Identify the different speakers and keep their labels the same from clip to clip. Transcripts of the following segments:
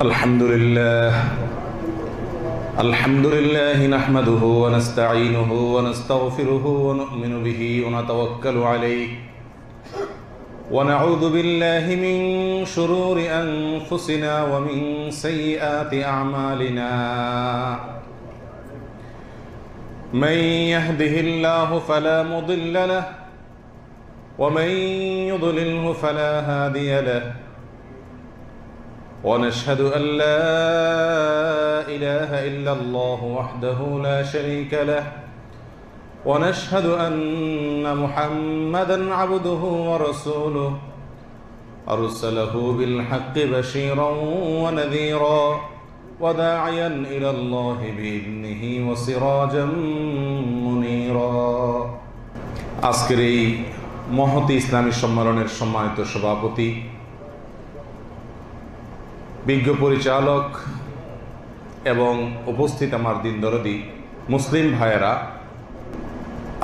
Speaker 1: الحمد لله نحمده ونستعينه ونستغفره ونؤمن به ونتوكل عليه ونعوذ بالله من شرور أنفسنا ومن سيئات أعمالنا من يهده الله فلا مضل له ومن يضلله فلا هادي له ونشهد أن لا إله إلا الله وحده لا شريك له ونشهد أن محمدًا عبده ورسوله أرسله بالحق بشيرًا ونذيرًا وداعيًا إلى الله بإذنه وسراجًا منيرًا আজকের এই মহতী ইসলামী সম্মেলনের সম্মানিত সভাপতি, বিজ্ঞ পরিচালক এবং উপস্থিত আমার দিনদরদি মুসলিম ভাইয়েরা,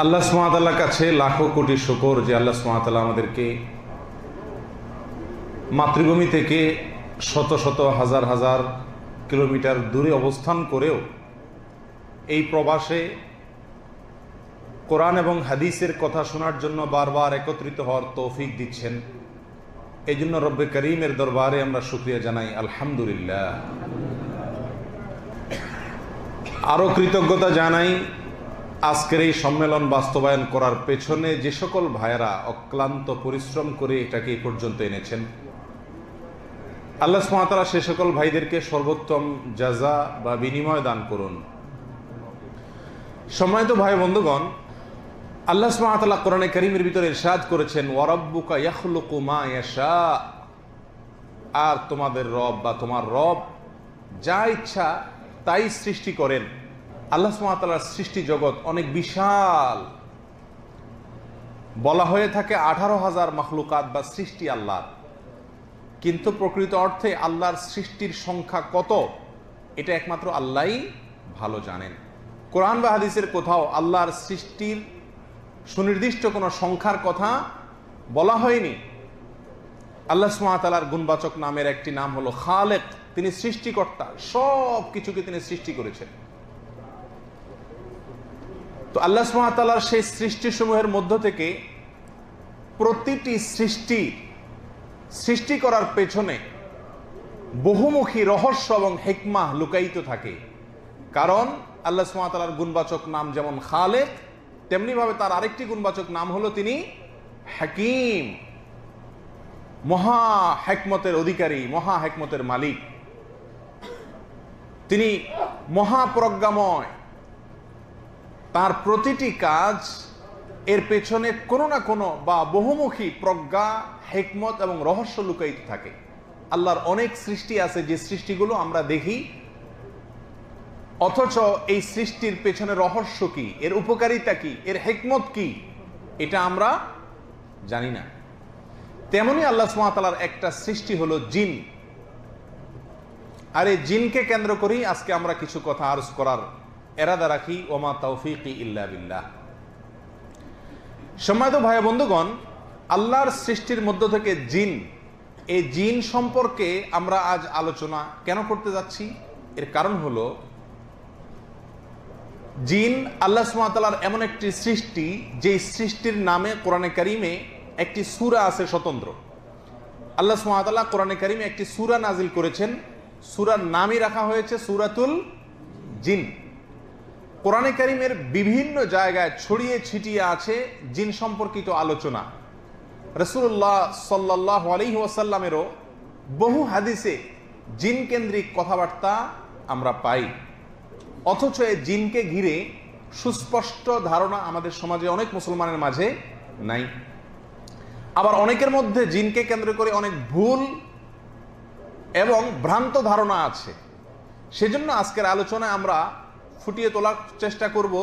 Speaker 1: আল্লাহ সুবহানাহু ওয়া তাআলার কাছে লাখো কোটি শুকর যে আল্লাহ সুবহানাহু ওয়া তাআলা আমাদেরকে মাতৃভূমি থেকে শত শত হাজার হাজার কিলোমিটার দূরে অবস্থান করেও এই প্রবাসে কোরআন এবং হাদিসের কথা শোনার জন্য বারবার একত্রিত হওয়ার তৌফিক দিচ্ছেন। এই জন্য রব্বে করিমের দরবারে আমরা শুকরিয়া জানাই, আলহামদুলিল্লাহ। আরও কৃতজ্ঞতা জানাই আজকের এই সম্মেলন বাস্তবায়ন করার পেছনে যে সকল ভাইয়েরা অক্লান্ত পরিশ্রম করে এটাকে এই পর্যন্ত এনেছেন। আল্লাহ সুবহানাহু ওয়া তাআলা সে সকল ভাইদেরকে সর্বোত্তম জাযা বা বিনিময় দান করুন। সম্মানিত ভাই বন্ধুগণ, আল্লাহ সুবহানাহু ওয়া তাআলা কোরআনে কারীমের ভিতরে ইরশাদ করেছেন, ওয়া রাব্বুকা ইয়াখলুকু মা ইয়াশা, আর তোমাদের রব বা তোমার রব যা ইচ্ছা তাই সৃষ্টি করেন। আল্লাহ সুবহানাহু ওয়া তাআলার সৃষ্টি জগৎ অনেক বিশাল। বলা হয়ে থাকে 18,000 মাখলুকাত বা সৃষ্টি আল্লাহর, কিন্তু প্রকৃত অর্থে আল্লাহর সৃষ্টির সংখ্যা কত এটা একমাত্র আল্লাহই ভালো জানেন। কোরআন বা হাদিসের কোথাও আল্লাহর সৃষ্টির সুনির্দিষ্ট কোনো সংখ্যার কথা বলা হয়নি। আল্লাহ সুবহানাহু ওয়া তাআলার গুণবাচক নামের একটি নাম হলো খালেক, তিনি সৃষ্টিকর্তা, সব কিছুকে তিনি সৃষ্টি করেছেন। তো আল্লাহ সুবহানাহু ওয়া তাআলার সেই সৃষ্টিসমূহের মধ্য থেকে প্রতিটি সৃষ্টি করার পেছনে বহুমুখী রহস্য এবং হিকমাহ লুকায়িত থাকে। কারণ আল্লাহ সুবহানাহু ওয়া তাআলার গুণবাচক নাম যেমন খালেক, তেমনি ভাবে তার আরেকটি গুণবাচক নাম হলো তিনি হাকিম, মহা হিকমতের অধিকারী, মহা হিকমতের মালিক। তিনি মহাপ্রজ্ঞাময়। তার প্রতিটি কাজ এর পেছনে কোনো না কোনো বা বহুমুখী প্রজ্ঞা, হিকমত এবং রহস্য লুকায়িত থাকে। আল্লাহর অনেক সৃষ্টি আছে যে সৃষ্টিগুলো আমরা দেখি, অথচ এই সৃষ্টির পেছনে রহস্য কি, এর উপকারিতা কি, এর হিকমত কি, এটা আমরা জানি না। তেমনি আল্লাহ সুবহানাহু ওয়া তাআলার একটা সৃষ্টি হলো জিন। আর এই জিনকে কেন্দ্র করেই আজকে আমরা কিছু কথা আরজ করার এরাদা রাখি। ওমা তাওফীকি ইল্লা বিল্লাহ। সম্মানিত ভাই বন্ধুগণ, আল্লাহর সৃষ্টির মধ্য থেকে জিন, এই জিন সম্পর্কে আমরা আজ আলোচনা কেন করতে যাচ্ছি, এর কারণ হলো জিন আল্লাহ সুবহানাহু ওয়া তাআলার এমন একটি সৃষ্টি যে সৃষ্টির নামে কোরআনে কারিমে একটি সূরা আছে স্বতন্ত্র। আল্লাহ সুবহানাহু ওয়া তাআলা কোরআনে কারিমে একটি সূরা নাজিল করেছেন, সূরার নামই রাখা হয়েছে সূরাতুল জিন। কোরআনে কারিমের বিভিন্ন জায়গায় ছড়িয়ে ছিটিয়ে আছে জিন সম্পর্কিত আলোচনা। রাসূলুল্লাহ সাল্লাল্লাহু আলাইহি ওয়াসাল্লামেরও বহু হাদিসে জিন কেন্দ্রিক কথাবার্তা আমরা পাই। অথচ এই জিনকে ঘিরে সুস্পষ্ট ধারণা আমাদের সমাজে অনেক মুসলমানের মাঝে নাই। আবার অনেকের মধ্যে জিনকে কেন্দ্র করে অনেক ভুল এবং ভ্রান্ত ধারণা আছে। সেজন্য আজকের আলোচনায় আমরা ফুটিয়ে তোলার চেষ্টা করব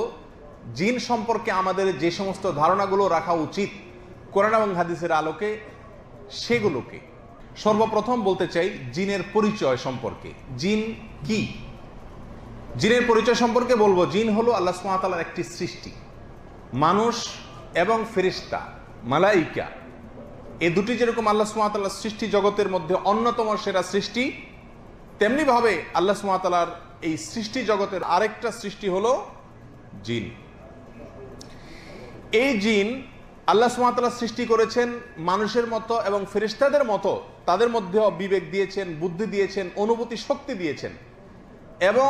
Speaker 1: জিন সম্পর্কে আমাদের যে সমস্ত ধারণাগুলো রাখা উচিত কোরআন এবং হাদিসের আলোকে, সেগুলোকে। সর্বপ্রথম বলতে চাই জিনের পরিচয় সম্পর্কে। জিন কি? জিনের পরিচয় সম্পর্কে বলবো, জিন হলো আল্লাহ সুবহানাহু ওয়া তাআলার একটি সৃষ্টি। মানুষ এবং ফেরেশতা, মালাইকা, এই দুটি যেরকম আল্লাহ সুবহানাহু ওয়া তাআলার সৃষ্টি জগতের মধ্যে অন্যতম সেরা সৃষ্টি, তেমনি ভাবে আল্লাহ সুবহানাহু ওয়া তাআলার এই সৃষ্টি জগতের আরেকটা সৃষ্টি হলো জিন। এই জিন আল্লাহ সুবহানাহু ওয়া তাআলা সৃষ্টি করেছেন মানুষের মতো এবং ফেরেশতাদের মতো, তাদের মধ্যেও বিবেক দিয়েছেন, বুদ্ধি দিয়েছেন, অনুভূতি শক্তি দিয়েছেন এবং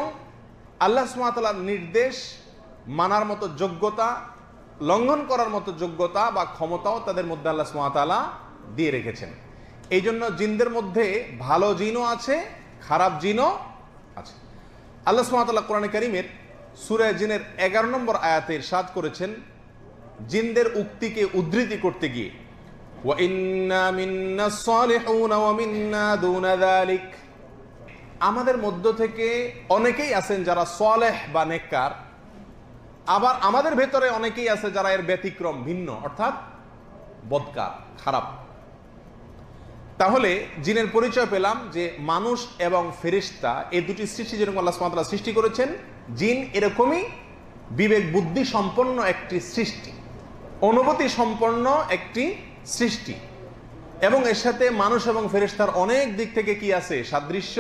Speaker 1: আল্লাহ সুবহানাহু ওয়া তাআলার নির্দেশ মানার মতো যোগ্যতা, লঙ্ঘন করার মতো যোগ্যতা বা ক্ষমতাও তাদের মধ্যে আল্লাহ সুবহানাহু ওয়া তাআলা দিয়ে রেখেছেন। এই জন্য জিনদের মধ্যে ভালো জিনও আছে, খারাপ জিনও আছে। আল্লাহ সুবহানাহু ওয়া তাআলা কোরআনে কারীমের সূরা জিনের 11 নম্বর আয়াতে ইরশাদ করেছেন জিনদের উক্তিকে উদ্ধৃতি করতে গিয়ে, ওয়া ইন্না মিন্নাস সালিহুনা ওয়া মিন্না দুনা যালিক, আমাদের মধ্য থেকে অনেকেই আছেন যারা সালেহ বা নেককার, আবার আমাদের ভেতরে অনেকেই আছে যারা এর ব্যতিক্রম, ভিন্ন, অর্থাৎ বদকার, খারাপ। তাহলে জিনের পরিচয় পেলাম যে মানুষ এবং ফেরেশতা এই দুটি সৃষ্টি যেরকম আল্লাহ সুবহানাহু ওয়া তাআলা সৃষ্টি করেছেন, জিন এরকমই বিবেক বুদ্ধি সম্পন্ন একটি সৃষ্টি, অনুভূতি সম্পন্ন একটি সৃষ্টি, এবং এর সাথে মানুষ এবং ফেরেশতার অনেক দিক থেকে কি আছে, সাদৃশ্য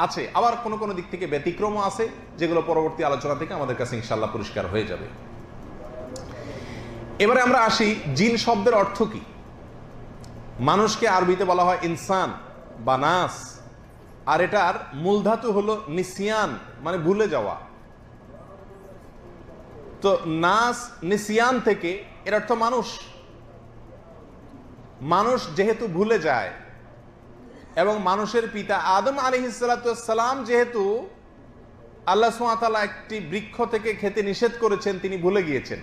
Speaker 1: আছে, আবার কোন কোন দিক থেকে ব্যতিক্রমও আছে, যেগুলো পরবর্তী আলোচনা থেকে আমাদের কাছে ইনশাআল্লাহ পরিষ্কার হয়ে যাবে। এবারে আমরা আসি জিন শব্দের অর্থ কি। মানুষকে আরবিতে বলা হয় ইনসান বা নাস, আর এটার মূল ধাতু হলো নিসিয়ান, মানে ভুলে যাওয়া। তো নাস, নিসিয়ান থেকে এর অর্থ মানুষ। মানুষ যেহেতু ভুলে যায় এবং মানুষের পিতা আদম আলাইহিস সালাতু ওয়াস সালাম যেহেতু আল্লাহ সুবহানাহু ওয়া তাআলা একটি বৃক্ষ থেকে খেতে নিষেধ করেছেন, তিনি ভুলে গিয়েছেন।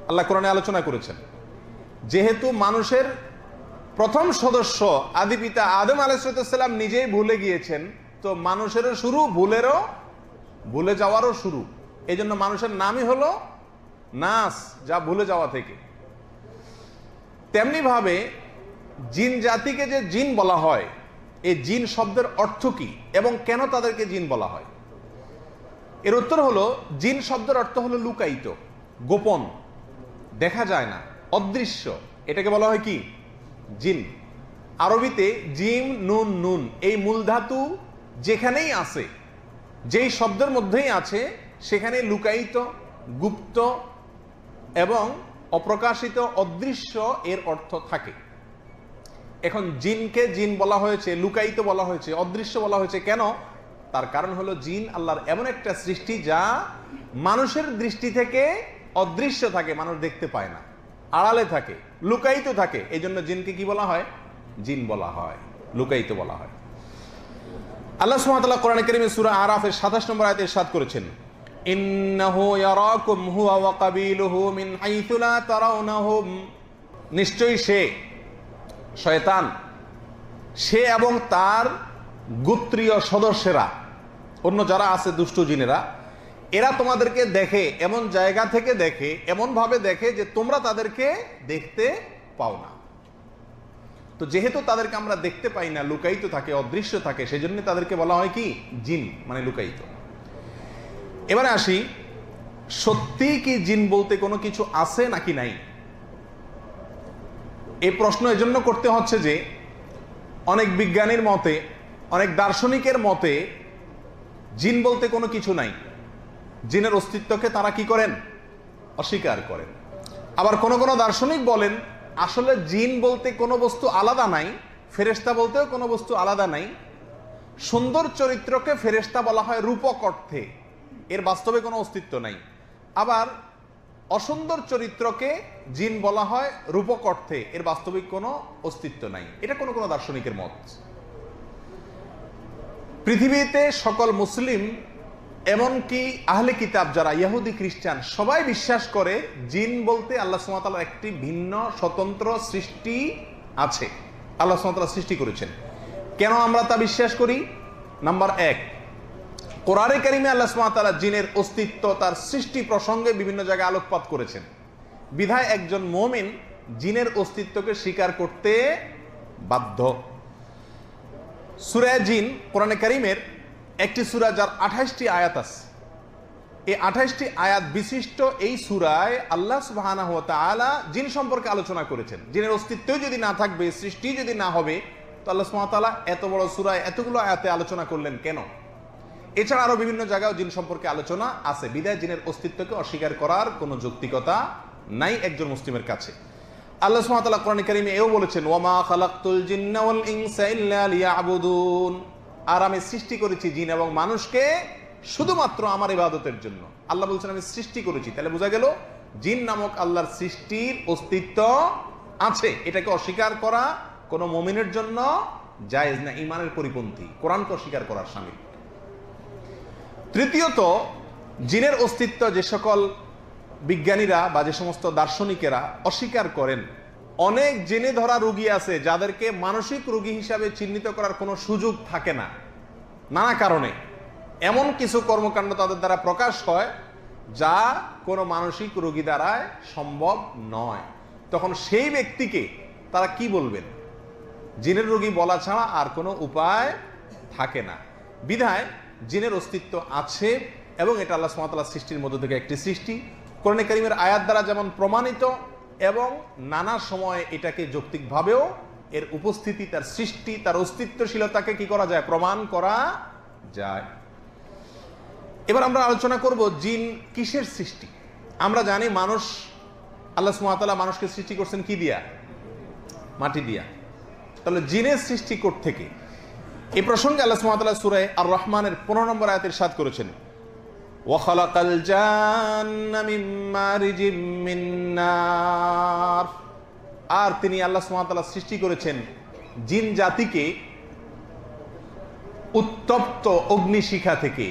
Speaker 1: আল্লাহ কোরআনে আলোচনা করেছেন যেহেতু মানুষের প্রথম সদস্য আদি পিতা আদম আলাইহিস সালাম নিজেই ভুলে গিয়েছেন, তো মানুষেরও শুরু ভুলেরও, ভুলে যাওয়ারও শুরু। এই জন্য মানুষের নামই হলো নাস, যা ভুলে যাওয়া থেকে। তেমনি ভাবে জিন জাতিকে যে জিন বলা হয়, এই জিন শব্দের অর্থ কি এবং কেন তাদেরকে জিন বলা হয়, এর উত্তর হলো জিন শব্দের অর্থ হলো লুকায়িত, গোপন, দেখা যায় না, অদৃশ্য, এটাকে বলা হয় কি, জিন। আরবিতে জিম নুন নুন এই মূল ধাতু যেখানেই আছে, যেই শব্দের মধ্যেই আছে, সেখানে লুকায়িত, গুপ্ত এবং অপ্রকাশিত, অদৃশ্য এর অর্থ থাকে। এখন জিনকে জিন বলা হয়েছে, লুকায়িত বলা হয়েছে, অদৃশ্য বলা হয়েছে কেন? তার কারণ হলো জিন আল্লাহর এমন একটা সৃষ্টি যা মানুষের দৃষ্টি থেকে অদৃশ্য থাকে, মানুষ দেখতে পায় না, আড়ালে থাকে, লুকায়িত থাকে। এই জন্য জিনকে কি বলা হয়, জিন বলা হয়, লুকায়িত বলা হয়। আল্লাহ সুবহানাহু ওয়া তাআলা কোরআনে কারীমে সূরা আরাফের 27 নম্বর আয়াতে ইরশাদ করেছেন, ইন্নাহু ইয়ারাকুম হুয়া ওয়া কাবিলুহু মিন হাইথু লা তারাউনাহুম, নিশ্চয়ই সে, শয়তান, সে এবং তার গোত্রীয় সদস্যরা, অন্য যারা আছে দুষ্ট জিনেরা, এরা তোমাদেরকে দেখে, এমন জায়গা থেকে দেখে, এমন ভাবে দেখে যে তোমরা তাদেরকে দেখতে পাও না। তো যেহেতু তাদেরকে আমরা দেখতে পাই না, লুকায়িত থাকে, অদৃশ্য থাকে, সেজন্য তাদেরকে বলা হয় কি, জিন, মানে লুকায়িত। এবারে আসি, সত্যি কি জিন বলতে কোনো কিছু আছে নাকি নাই? এই প্রশ্ন এজন্য করতে হচ্ছে যে অনেক বিজ্ঞানীর মতে, অনেক দার্শনিকের মতে জিন বলতে কোনো কিছু নাই, জিনের অস্তিত্বকে তারা কি করেন, অস্বীকার করেন। আবার কোন কোন দার্শনিক বলেন আসলে জিন বলতে কোনো বস্তু আলাদা নাই, ফেরেশতা বলতেও কোনো বস্তু আলাদা নাই। সুন্দর চরিত্রকে ফেরেশতা বলা হয় রূপক অর্থে, এর বাস্তবে কোনো অস্তিত্ব নাই। আবার অসুন্দর চরিত্রকে জিন বলা হয় রূপক অর্থে, এর বাস্তবিক কোনো অস্তিত্ব নাই। এটা কোনো কোনো দার্শনিকের মত। পৃথিবীতে সকল মুসলিম, এমনকি আহলে কিতাব যারা ইহুদি খ্রিস্টান, সবাই বিশ্বাস করে জিন বলতে আল্লাহ সুবহানাহু ওয়া তাআলার একটি ভিন্ন স্বতন্ত্র সৃষ্টি আছে, আল্লাহ সুবহানাহু ওয়া তাআলা সৃষ্টি করেছেন। কেন আমরা তা বিশ্বাস করি? নাম্বার 1, কোরআনে কারীমে আল্লাহ সুবহানাহু ওয়া তাআলা জিনের অস্তিত্ব, তার সৃষ্টি প্রসঙ্গে বিভিন্ন জায়গায় আলোকপাত করেছেন। বিধায় একজন মুমিন জিনের অস্তিত্বকে স্বীকার করতে বাধ্য। সূরা জিন কোরআনে কারীমের একটি সূরা যার 28টি আয়াত আছে। এই 28টি আয়াত বিশিষ্ট এই সূরায় আল্লাহ সুবহানাহু ওয়া তাআলা জিন সম্পর্কে আলোচনা করেছেন। জিনের অস্তিত্ব যদি না থাকবে, সৃষ্টি যদি না হবে, তো আল্লাহ সুবহানাহু ওয়া তাআলা এত বড় সূরায় এতগুলো আয়াতে আলোচনা করলেন কেন? এছাড়া আরো বিভিন্ন জায়গায় জিন সম্পর্কে আলোচনা আছে, বিদায় জিনের অস্তিত্বকে অস্বীকার করার কোনো যৌক্তিকতা নাই একজন মুসলিমের কাছে। আল্লাহ সুবহানাহু ওয়া তাআলা কোরআনে কারীমে এও বলেছেন, ওয়ামা খালাকতুল জিন্না ওয়াল ইনসা ইল্লা লিয়াবুদুন, আর আমি সৃষ্টি করেছি জিন এবং মানুষকে শুধুমাত্র আমার ইবাদতের জন্য। আল্লাহ বলছেন আমি সৃষ্টি করেছি, তাহলে বোঝা গেল জিন নামক আল্লাহর সৃষ্টির অস্তিত্ব আছে। এটাকে অস্বীকার করা কোনো মুমিনের জন্য জায়েজ না, ঈমানের পরিপন্থী, কোরআনকে অস্বীকার করার শামিল। তৃতীয়ত, জিনের অস্তিত্ব যে সকল বিজ্ঞানীরা বা যে সমস্ত দার্শনিকেরা অস্বীকার করেন, অনেক জেনে ধরা রোগী আছে যাদেরকে মানসিক রোগী হিসাবে চিহ্নিত করার কোনো সুযোগ থাকে না, নানা কারণে এমন কিছু কর্মকাণ্ড তাদের দ্বারা প্রকাশ হয় যা কোনো মানসিক রোগী দ্বারায় সম্ভব নয়। তখন সেই ব্যক্তিকে তারা কি বলবেন? জিনের রোগী বলা ছাড়া আর কোনো উপায় থাকে না। বিধায় জিনের অস্তিত্ব আছে এবং এটা আল্লাহ সুবহানাহু ওয়া তাআলার সৃষ্টির মধ্য থেকে একটি সৃষ্টি, কোরআনে কারীমের আয়াত দ্বারা যেমন প্রমাণিত এবং নানা সময়ে এটাকে যৌক্তিকভাবেও এর উপস্থিতি, তার সৃষ্টি, তার অস্তিত্বশীলতাকে কি করা যায়? প্রমাণ করা যায়। এবার আমরা আলোচনা করব জিন কিসের সৃষ্টি। আমরা জানি মানুষ, আল্লাহ সুবহানাহু ওয়া তাআলা মানুষকে সৃষ্টি করছেন কি দিয়া? মাটি দিয়া। তাহলে জিনের সৃষ্টি থেকে এই প্রসঙ্গে আল্লাহ সুবহানাহু ওয়া তাআলা সূরা আর রহমানের 15 নম্বর আয়াতে ইরশাদ করেছেন, ওয়া খালাকাল জান্না মিন মারিজিম মিন নার, আর তিনি আল্লাহ সুবহানাহু ওয়া তাআলা সৃষ্টি করেছেন জিন জাতিকে উত্তপ্ত অগ্নিশিখা থেকে,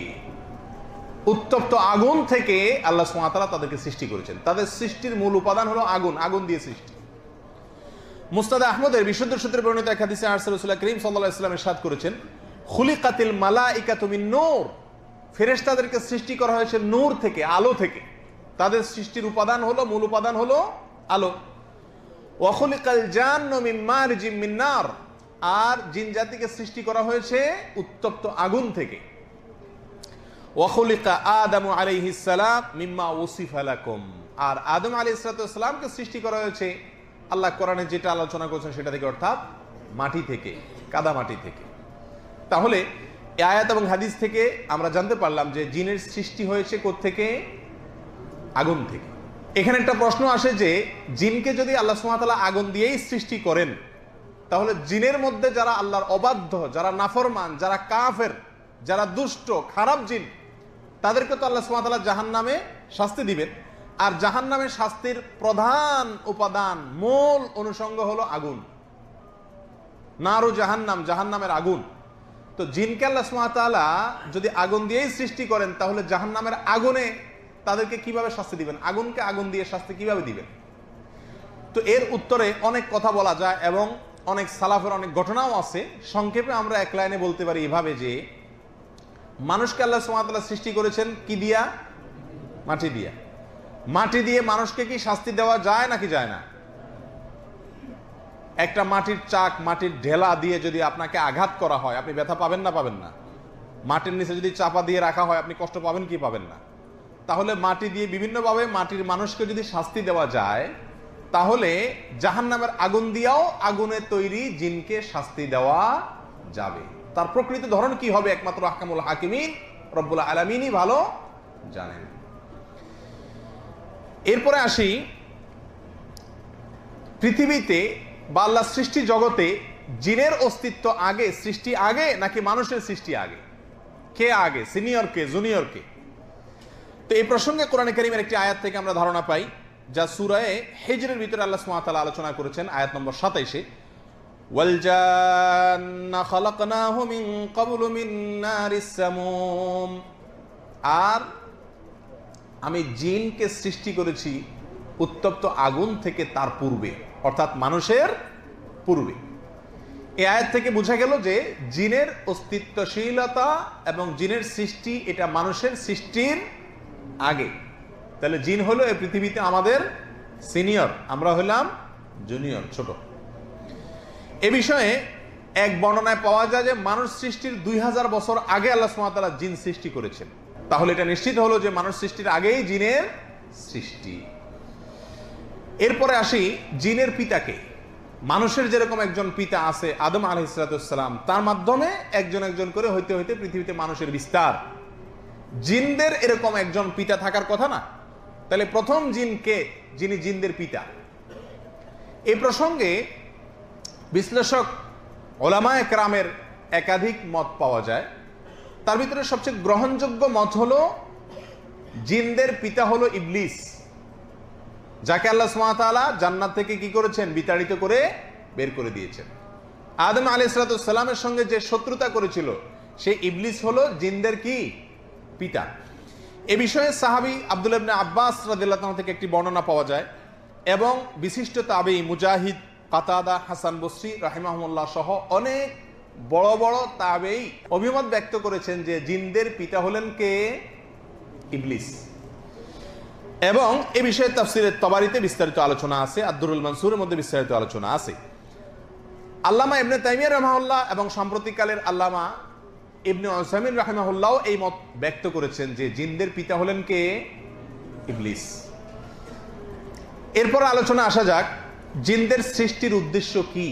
Speaker 1: উত্তপ্ত আগুন থেকে আল্লাহ সুবহানাহু ওয়া তাআলা তাদেরকে সৃষ্টি করেছেন। তাদের সৃষ্টির মূল উপাদান হলো আগুন, আগুন দিয়ে সৃষ্টি। মুসনাদ আহমদের বিশুদ্ধ সূত্রে বর্ণিত এক হাদিসে রাসূলুল্লাহ করিম সাল্লাল্লাহু আলাইহি ওয়াসাল্লাম ইরশাদ করেছেন, খুলিকাতিল মালাইকাতু মিন নূর, ফেরেশতাদেরকে সৃষ্টি করা হয়েছে নূর থেকে, আলো থেকে। তাদের সৃষ্টির উপাদান হলো, মূল উপাদান হলো আলো। ওয়া খুলিকাল জান্নু মিন মারজিম মিন নার, আর জিন জাতিকে সৃষ্টি করা হয়েছে উত্তপ্ত আগুন থেকে। ওয়া খুলিকা আদম আলাইহিস সালাম মিম্মা ওয়াসিফা লাকুম, আর আদম আলাইহিস সালামকে সৃষ্টি করা হয়েছে আল্লাহ কোরআনে যেটা আলোচনা করেছেন সেটা থেকে, অর্থাৎ মাটি থেকে, কাদা মাটি থেকে। তাহলে এই আয়াত এবং হাদিস থেকে আমরা জানতে পারলাম যে জিনের সৃষ্টি হয়েছে কোত্থেকে? আগুন থেকে। এখানে একটা প্রশ্ন আসে যে জিনকে যদি আল্লাহ সুবহানাহু ওয়া তাআলা আগুন দিয়েই সৃষ্টি করেন, তাহলে জিনের মধ্যে যারা আল্লাহর অবাধ্য, যারা নাফরমান, যারা কাফের, যারা দুষ্ট খারাপ জিন, তাদেরকে তো আল্লাহ সুবহানাহু ওয়া তাআলা জাহান্নামে শাস্তি দিবেন। আর জাহান্নামের শাস্তির প্রধান উপাদান, মূল অনুষঙ্গ হলো আগুন, নারু জাহান্নাম, জাহান্নামের আগুন। তো জিনকে আল্লাহ সুবহানাহু ওয়া তাআলা যদি আগুন দিয়েই সৃষ্টি করেন, তাহলে জাহান্নামের আগুনে তাদেরকে কিভাবে শাস্তি দিবেন? আগুনকে আগুন দিয়ে শাস্তি কিভাবে দিবেন? তো এর উত্তরে অনেক কথা বলা যায় এবং অনেক সালাফের অনেক ঘটনাও আছে। সংক্ষেপে আমরা এক লাইনে বলতে পারি এভাবে যে মানুষকে আল্লাহ সুবহানাহু ওয়া তাআলা সৃষ্টি করেছেন কি দিয়া? মাটি দিয়া। মাটি দিয়ে মানুষকে কি শাস্তি দেওয়া যায় নাকি যায় না? একটা মাটির চাক, মাটির ঢেলা দিয়ে যদি আপনাকে আঘাত করা হয়, আপনি ব্যথা পাবেন না পাবেন না? মাটির নিচে যদি চাপা দিয়ে রাখা হয়, আপনি কষ্ট পাবেন কি পাবেন না? তাহলে মাটি দিয়ে বিভিন্নভাবে মাটির মানুষকে যদি শাস্তি দেওয়া যায়, তাহলে জাহান্নামের আগুন দিয়েও আগুনে তৈরি জিনকে শাস্তি দেওয়া যাবে। তার প্রকৃত ধরন কি হবে একমাত্র আহকামুল হাকিমিন রব্বুল আলামিনই ভালো জানেন। এরপরে আসি, পৃথিবীতে বা আল্লাহ সৃষ্টি জগতে জিনের অস্তিত্ব আগে, সৃষ্টি আগে নাকি মানুষের সৃষ্টি আগে? কে আগে? সিনিয়র কে, জুনিয়র কে? তো এই প্রসঙ্গে কোরআনে কারীমের একটি আয়াত থেকে আমরা ধারণা পাই, যা সূরা হিজরের ভিতরে আল্লাহ সুবহানাহু ওয়া তাআলা আলোচনা করেছেন আয়াত নম্বর 27-এ, ওয়াল জান্না খালাকনাহু মিন ক্বাবলু মিন নারিস সামুম, আর আমি জিনকে সৃষ্টি করেছি উত্তপ্ত আগুন থেকে তার পূর্বে, অর্থাৎ মানুষের পূর্বে। এই আয়াত থেকে বোঝা গেল যে জিনের অস্তিত্বশীলতা এবং জিনের সৃষ্টি এটা মানুষের সৃষ্টির আগে। তাহলে জিন হলো এই পৃথিবীতে আমাদের সিনিয়র, আমরা হলাম জুনিয়র, ছোট। এ বিষয়ে এক বর্ণনায় পাওয়া যায় যে মানুষ সৃষ্টির 2000 বছর আগে আল্লাহ সুবহানাহু ওয়া তাআলা জিন সৃষ্টি করেছেন। তাহলে এটা নিশ্চিত হলো যে মানুষ সৃষ্টির আগেই জিনের সৃষ্টি। এরপরে আসি জিনের পিতাকে। মানুষের যেরকম একজন পিতা আছে আদম আলাইহিস সালাম, তার মাধ্যমে একজন একজন করে হইতে হইতে পৃথিবীতে মানুষের বিস্তার। জিনদের এরকম একজন পিতা থাকার কথা না? তাহলে প্রথম জিন কে, যিনি জিনদের পিতা? এই প্রসঙ্গে বিশ্লেষক ওলামায়ে কেরামের একাধিক মত পাওয়া যায়। তার ভিতরে সবচেয়ে গ্রহণযোগ্য মত হলো জিনদের পিতা হলো ইবলিস, যাকে আল্লাহ সুবহানাহু ওয়া তাআলা জান্নাত থেকে কি করেছেন? বিতাড়িত করে বের করে দিয়েছেন। আদম আলাইহিস সালামের সঙ্গে যে শত্রুতা করেছিল সেই ইবলিস হলো জিনদের কি পিতা। এ বিষয়ে সাহাবী আব্দুল্লাহ ইবনে আব্বাস রাদিয়াল্লাহু আনহু থেকে একটি বর্ণনা পাওয়া যায় এবং বিশিষ্ট তাবেঈ মুজাহিদ, কাতাদা, হাসান বসরি রাহিমাহুল্লাহ সহ অনেক বড় বড় তাবেঈ অভিমত ব্যক্ত করেছেন যে জিনদের পিতা হলেন কে? ইবলিস। এবং এ বিষয়ে তাফসিরে তবারিতে বিস্তারিত আলোচনা আছে, আদ-দুরুল মানসুরের মধ্যে বিস্তারিত আলোচনা আছে। আল্লামা ইবনে তাইমিয়া রাহিমাহুল্লাহ এবং সাম্প্রতিককালের আল্লামা ইবনে উসাইমিন রাহিমাহুল্লাহ এই মত ব্যক্ত করেছেন যে জিনদের পিতা হলেন কে? ইবলিস। এরপর আলোচনা আসা যাক জিনদের সৃষ্টির উদ্দেশ্য কি।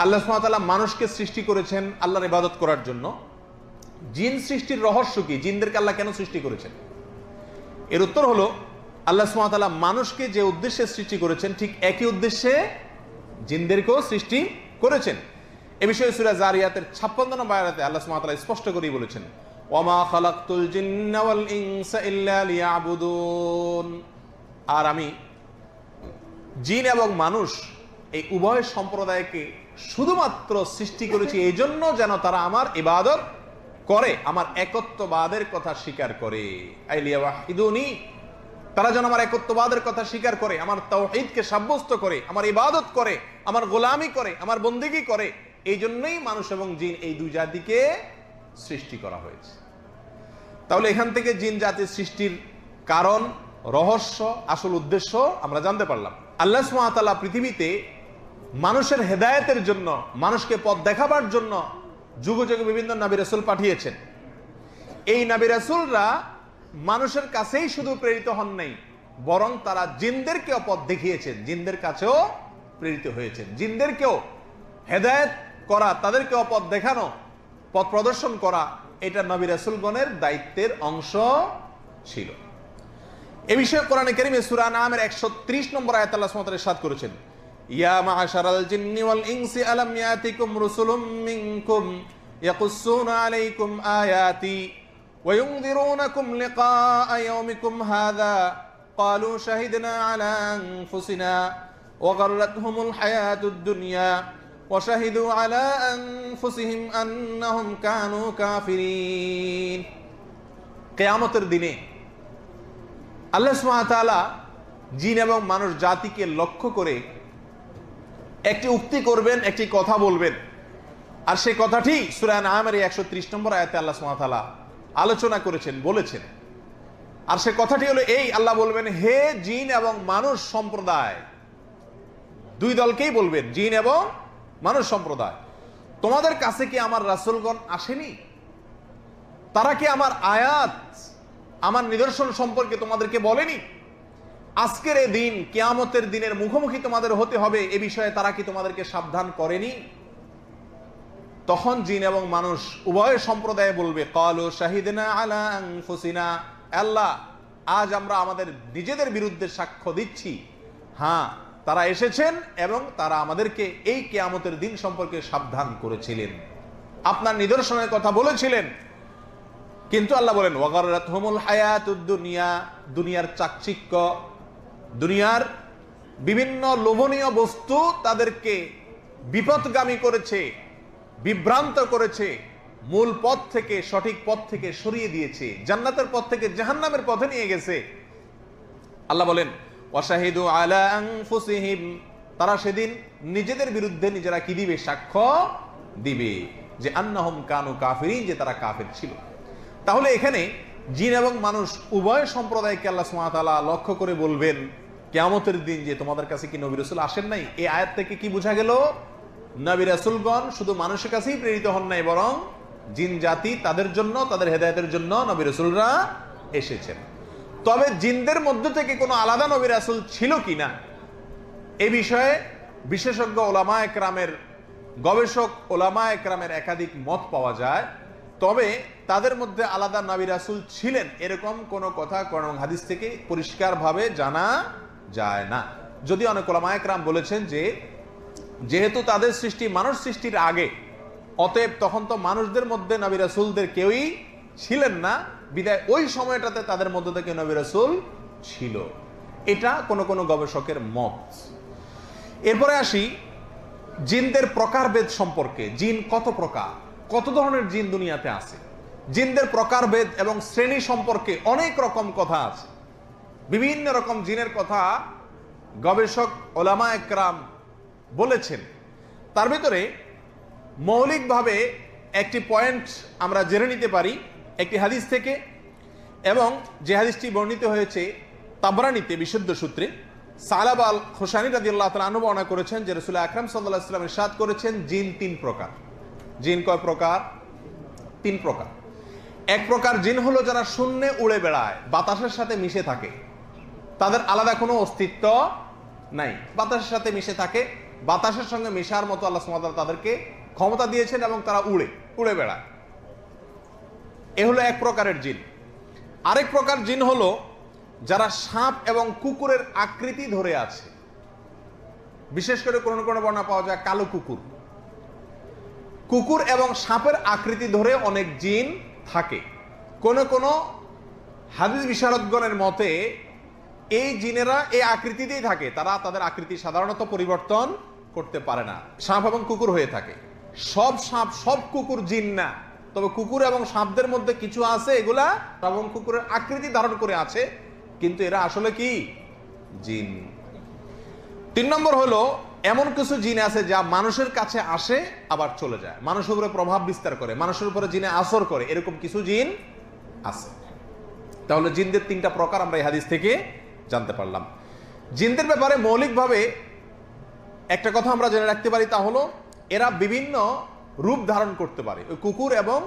Speaker 1: আল্লাহ সুবহানাহু ওয়া তাআলা মানুষকে সৃষ্টি করেছেন আল্লাহর ইবাদত করার জন্য। জিন সৃষ্টির রহস্য কি? জিনদেরকে আল্লাহ কেন সৃষ্টি করেছেন? এর উত্তর হলো আল্লাহ সুবহানাহু ওয়া তাআলা মানুষকে যে উদ্দেশ্যে সৃষ্টি করেছেন ঠিক একই উদ্দেশ্যে জিনদেরকেও সৃষ্টি করেছেন। এ বিষয়ে সূরা জারিয়াতের 56 নম্বর আয়াতে আল্লাহ সুবহানাহু ওয়া তাআলা স্পষ্ট করেই বলেছেন, ওয়ামা খালাকতুল জিন্না ওয়াল ইনসা ইল্লা লিয়াবুদুন। আর আমি জিন এবং মানুষ এই উভয় সম্প্রদায়কে শুধুমাত্র সৃষ্টি করেছি এই জন্য যেন তারা আমার ইবাদত করে, আমার একত্ববাদের কথা স্বীকার করে। আইলিয়া ওয়াহিদুনি, তারা যেন আমার একত্ববাদের কথা স্বীকার করে, আমার তাওহীদকে সাব্যস্ত করে, আমার ইবাদত করে, আমার গোলামি করে, আমার বন্দেগী করে। এই জন্যই মানুষ এবং জিন এই দুই জাতিকে সৃষ্টি করা হয়েছে। তাহলে এখান থেকে জিন জাতির সৃষ্টির কারণ, রহস্য, আসল উদ্দেশ্য আমরা জানতে পারলাম। আল্লাহ সুবহানাহু ওয়া তাআলা পৃথিবীতে মানুষের হেদায়েতের জন্য, মানুষকে পথ দেখাবার জন্য যুগে যুগে বিভিন্ন নবী রাসূল পাঠিয়েছেন। এই নবী রাসূলরা মানুষের কাছেই শুধু প্রেরিত হন নাই, বরং তারা জিনদেরকেও পথ দেখিয়েছেন, জিনদের কাছেও প্রেরিত হয়েছেন। জিনদেরকেও হেদায়েত করা, তাদেরকেও পথ দেখানো, পথ প্রদর্শন করা, এটা নবী রাসূলগণের দায়িত্বের অংশ ছিল। এ বিষয়ে কোরআনে কারীমে সূরা আনআমের 130 নম্বর আয়াতে আল্লাহ সুবহানাহু ওয়া তাআলা ইরশাদ করেছেন, ইয়া মা'শারাল জিন্নি ওয়াল ইনসি আলাম ইয়াতিকুম রুসুলুম মিনকুম ইয়াকুসসুনা আলাইকুম আয়াতি ওয়া ইউনযিরুনাকুম লিকাআ ইয়াওমিকুম হাযা ক্বালু শাহিদনা আলা আনফুসিনা ওয়া গাররাতহুমুল হায়াতুদ দুনিয়া ওয়া শাহিদু আলা আনফুসিহিম আন্নাহুম কানু কাফিরিন। কিয়ামতের দিনে আল্লাহ সুবহানাহু ওয়া তাআলা জিন এবং মানুষ জাতিকে লক্ষ্য করে একটি উক্তি করবেন, একটি কথা বলবেন। আর সেই কথাটি সূরা আনআমের 130 নম্বর আয়াতে আল্লাহ সুবহানাহু ওয়া তাআলা আলোচনা করেছেন, বলেছেন। আর সেই কথাটি হলো এই, আল্লাহ বলবেন, হে জিন এবং মানুষ সম্প্রদায়, দুই দলকেই বলবেন, জিন এবং মানুষ সম্প্রদায়, তোমাদের কাছে কি আমার রাসূলগণ আসেনি? তারা কি আমার আয়াত, আমার নিদর্শন সম্পর্কে তোমাদেরকে বলেনি? আজকের এই দিন, কিয়ামতের দিনের মুখোমুখি তোমাদের হতে হবে, এ বিষয়ে তারা কি তোমাদেরকে সাবধান করেনি? তখন জিন এবং মানুষ উভয় সম্প্রদায় বলবে, ক্বালু শাহিদনা আলা আনফুসিনা, আল্লাহ, আজ আমরা আমাদের নিজেদের বিরুদ্ধে সাক্ষ্য দিচ্ছি, হ্যাঁ তারা এসেছেন এবং তারা আমাদেরকে এই কিয়ামতের দিন সম্পর্কে সাবধান করেছিলেন, আপনার নিদর্শনের কথা বলেছিলেন। কিন্তু আল্লাহ বলেন, ওয়া গাররাতহুমুল হায়াতুদ দুনিয়া, দুনিয়ার চাকচিক্য, দুনিয়ার বিভিন্ন লোভনীয় বস্তু তাদেরকে বিপথগামী করেছে, বিভ্রান্ত করেছে, মূল পথ থেকে, সঠিক পথ থেকে সরিয়ে দিয়েছে, জান্নাতের পথ থেকে জাহান্নামের পথে নিয়ে গেছে। আল্লাহ বলেন, ওয়াশাহিদু আলা আনফুসিহিম, তারা সেদিন নিজেদের বিরুদ্ধে নিজেরা কি দিবে? সাক্ষ্য দিবে যে আন্নাহুম কানু কাফিরিন, যে তারা কাফের ছিল। তাহলে এখানে জিন এবং মানুষ উভয় সম্প্রদায়কে আল্লাহ সুবহানাহু ওয়া তাআলা লক্ষ্য করে বলবেন কিয়ামতের দিন যে তোমাদের কাছে কি নবী রাসূল আসেন নাই? এই আয়াত থেকে কি বোঝা গেল? নবী রাসূলগণ শুধু মানুষের কাছেই প্রেরিত হন নাই, বরং জিন জাতি, তাদের জন্য, তাদের হেদায়েতের জন্য নবী রাসূলরা এসেছেন। তবে জিনদের মধ্য থেকে কোনো আলাদা নবী রাসূল ছিল কিনা, এই বিষয়ে বিশেষজ্ঞ ওলামা একরামের, গবেষক ওলামা একরামের একাধিক মত পাওয়া যায়, তবে তাদের মধ্যে আলাদা নবী রাসূল ছিলেন এরকম কোনো কথা কোরআন এবং হাদিস থেকে পরিষ্কারভাবে জানা যায় না। যদি অনেক ওলামা একরাম বলেছেন যে যেহেতু তাদের সৃষ্টি মানুষ সৃষ্টির আগে, অতএব তখন তো মানুষদের মধ্যে নবী রাসূলদের কেউই ছিলেন না, বিদায় ওই সময়টাতে তাদের মধ্য থেকে নবী রাসূল ছিল। এটা কোন কোন গবেষকের মত। এরপরে আসি জিনদের প্রকারভেদ সম্পর্কে। জিন কত প্রকার, কত ধরনের জিন দুনিয়াতে আছে, জিনদের প্রকারভেদ এবং শ্রেণী সম্পর্কে অনেক রকম কথা আছে। বিভিন্ন রকম জিনের কথা গবেষক ওলামা একরাম বলেছেন। তার ভিতরে মৌলিকভাবে একটি পয়েন্ট আমরা জেনে নিতে পারি একটি হাদিস থেকে, এবং যে হাদিসটি বর্ণিত হয়েছে তাবরানীতে বিশুদ্ধ সূত্রে। সালাব আল খুশানী রাদিয়াল্লাহু তাআলা আনহু বর্ণনা করেছেন যে রাসূল আকরাম সাল্লাল্লাহু আলাইহি ওয়াসাল্লাম ইরশাদ করেছেন, জিন তিন প্রকার। জিন কয় প্রকার? তিন প্রকার। এক প্রকার জিন হলো যারা শূন্যে উড়ে বেড়ায়, বাতাসের সাথে মিশে থাকে, তাদের আলাদা কোনো অস্তিত্ব নাই, বাতাসের সাথে মিশে থাকে, বাতাসের সঙ্গে মিশার মতো আল্লাহ সুবহানাহু ওয়া তাআলা তাদেরকে ক্ষমতা দিয়েছেন এবং তারা উড়ে বেড়ায়। এ হলো এক প্রকারের জিন। আরেক প্রকার জিন হলো যারা সাপ এবং কুকুরের আকৃতি ধরে আছে, বিশেষ করে কোন কোন বর্ণনা পাওয়া যায় কালো কুকুর। কুকুর এবং সাপের আকৃতি ধরে অনেক জিন থাকে। কোন কোন হাদিস বিশারদগণের মতে এই জিনেরা এই আকৃতিতেই থাকে, তারা তাদের আকৃতি সাধারণত পরিবর্তন করতে পারে না, সাপ এবং কুকুর হয়ে থাকে। সব সাপ সব কুকুর জিন না, তবে কুকুর এবং সাপদের মধ্যে কিছু আছে এগুলা এবং কুকুরের আকৃতি ধারণ করে আছে, কিন্তু এরা আসলে কি জিন। তিন নম্বর হলো এমন কিছু জিন আছে যা মানুষের কাছে আসে আবার চলে যায়, মানুষের উপরে প্রভাব বিস্তার করে, মানুষের উপরে জিনে আসর করে, এরকম কিছু জিন আছে। তাহলে জিনদের তিনটা প্রকার আমরা এই হাদিস থেকে জানতে পারলাম। জিনদের ব্যাপারে মৌলিকভাবে একটা কথা আমরা জেনে রাখতে পারি, তা হলো এরা বিভিন্ন রূপ ধারণ করতে পারে। ওই কুকুর এবং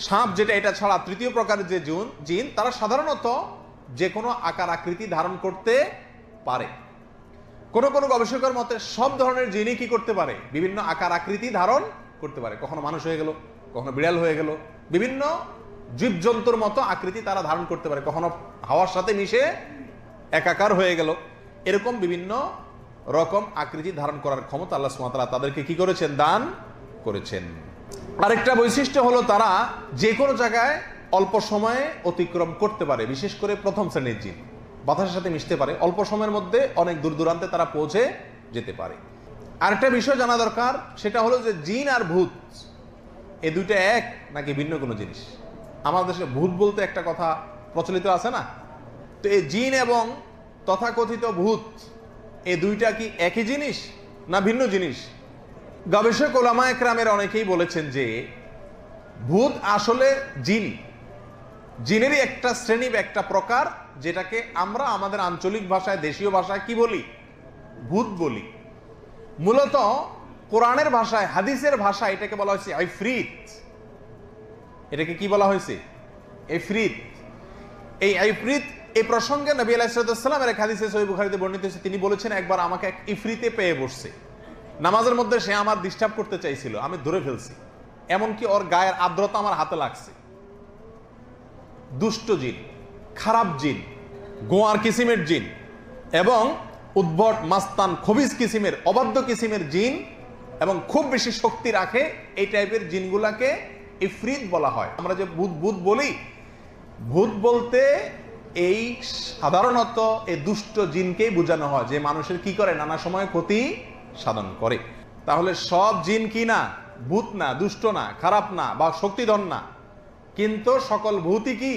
Speaker 1: সাপ যেটা, এটা ছাড়া তৃতীয় প্রকারের যে জিন, তারা সাধারণত যে কোনো আকার আকৃতি ধারণ করতে পারে। কোন কোন গবেষকের মতে সব ধরনের জিনই কি করতে পারে? বিভিন্ন আকার আকৃতি ধারণ করতে পারে। কখনো মানুষ হয়ে গেল, কখনো বিড়াল হয়ে গেল, বিভিন্ন জীবজন্তুর মতো আকৃতি তারা ধারণ করতে পারে, কখনো হাওয়ার সাথে মিশে একাকার হয়ে গেল। এরকম বিভিন্ন রকম আকৃতি ধারণ করার ক্ষমতা আল্লাহ সুবহানাহু ওয়া তাআলা তাদেরকে কি করেছেন? দান করেছেন। আরেকটা বৈশিষ্ট্য হলো তারা যে কোনো জায়গায় অল্প সময়ে অতিক্রম করতে পারে, বিশেষ করে প্রথম শ্রেণীর জিন। বাতাসের সাথে মিশতে পারে, অল্প সময়ের মধ্যে অনেক দূর দূরান্তে তারা পৌঁছে যেতে পারে। আরেকটা বিষয় জানা দরকার, সেটা হলো যে জিন আর ভূত এই দুইটা এক নাকি ভিন্ন কোনো জিনিস? আমাদের দেশে ভূত বলতে একটা কথা প্রচলিত আছে না, তো এই জিন এবং তথাকথিত ভূত এই দুইটা কি একই জিনিস না ভিন্ন জিনিস? গবেষক ওলামা একরামের অনেকেই বলেছেন যে ভূত আসলে জিন, জিনেরই একটা শ্রেণী, একটা প্রকার, যেটাকে আমরা আমাদের আঞ্চলিক ভাষায়, দেশীয় ভাষায় কি বলি? ভূত বলি। মূলত কোরআনের ভাষায়, হাদিসের ভাষায় এটাকে বলা হয়েছে ইফরিত। এটাকে কি বলা হয়েছে? ইফরিত। এই ইফরিত এই প্রসঙ্গে নবী আলাইহিস সালামের এক হাদিসে সহিহ বুখারীতে বর্ণিত হয়েছে, তিনি বলেছেন একবার আমাকে এক ইফরিতে পেয়ে বসছে নামাজের মধ্যে, সে আমার ডিস্টার্ব করতে চাইছিল, আমি ধরে ফেলছি, এমনকি ওর গায়ের আর্দ্রতা আমার হাতে লাগছে। দুষ্ট জিন, খারাপ জিন, গোয়ার কিসিমের জিন এবং উদ্ভট মাস্তান খবিজ কিসিমের, অবাধ্য কিসিমের জিন এবং খুব বেশি শক্তি রাখে, এই টাইপের জিনগুলাকে ইফরিত বলা হয়। আমরা যে ভূত বলি, ভূত বলতে এই সাধারণত এই দুষ্ট জিনকেই বোঝানো হয়, যে মানুষের কি করে, নানা সময় ক্ষতি সাধন করে। তাহলে সব জিন কি না? ভূত না, দুষ্ট না, খারাপ না বা শক্তিধর না, কিন্তু সকল ভূতই কি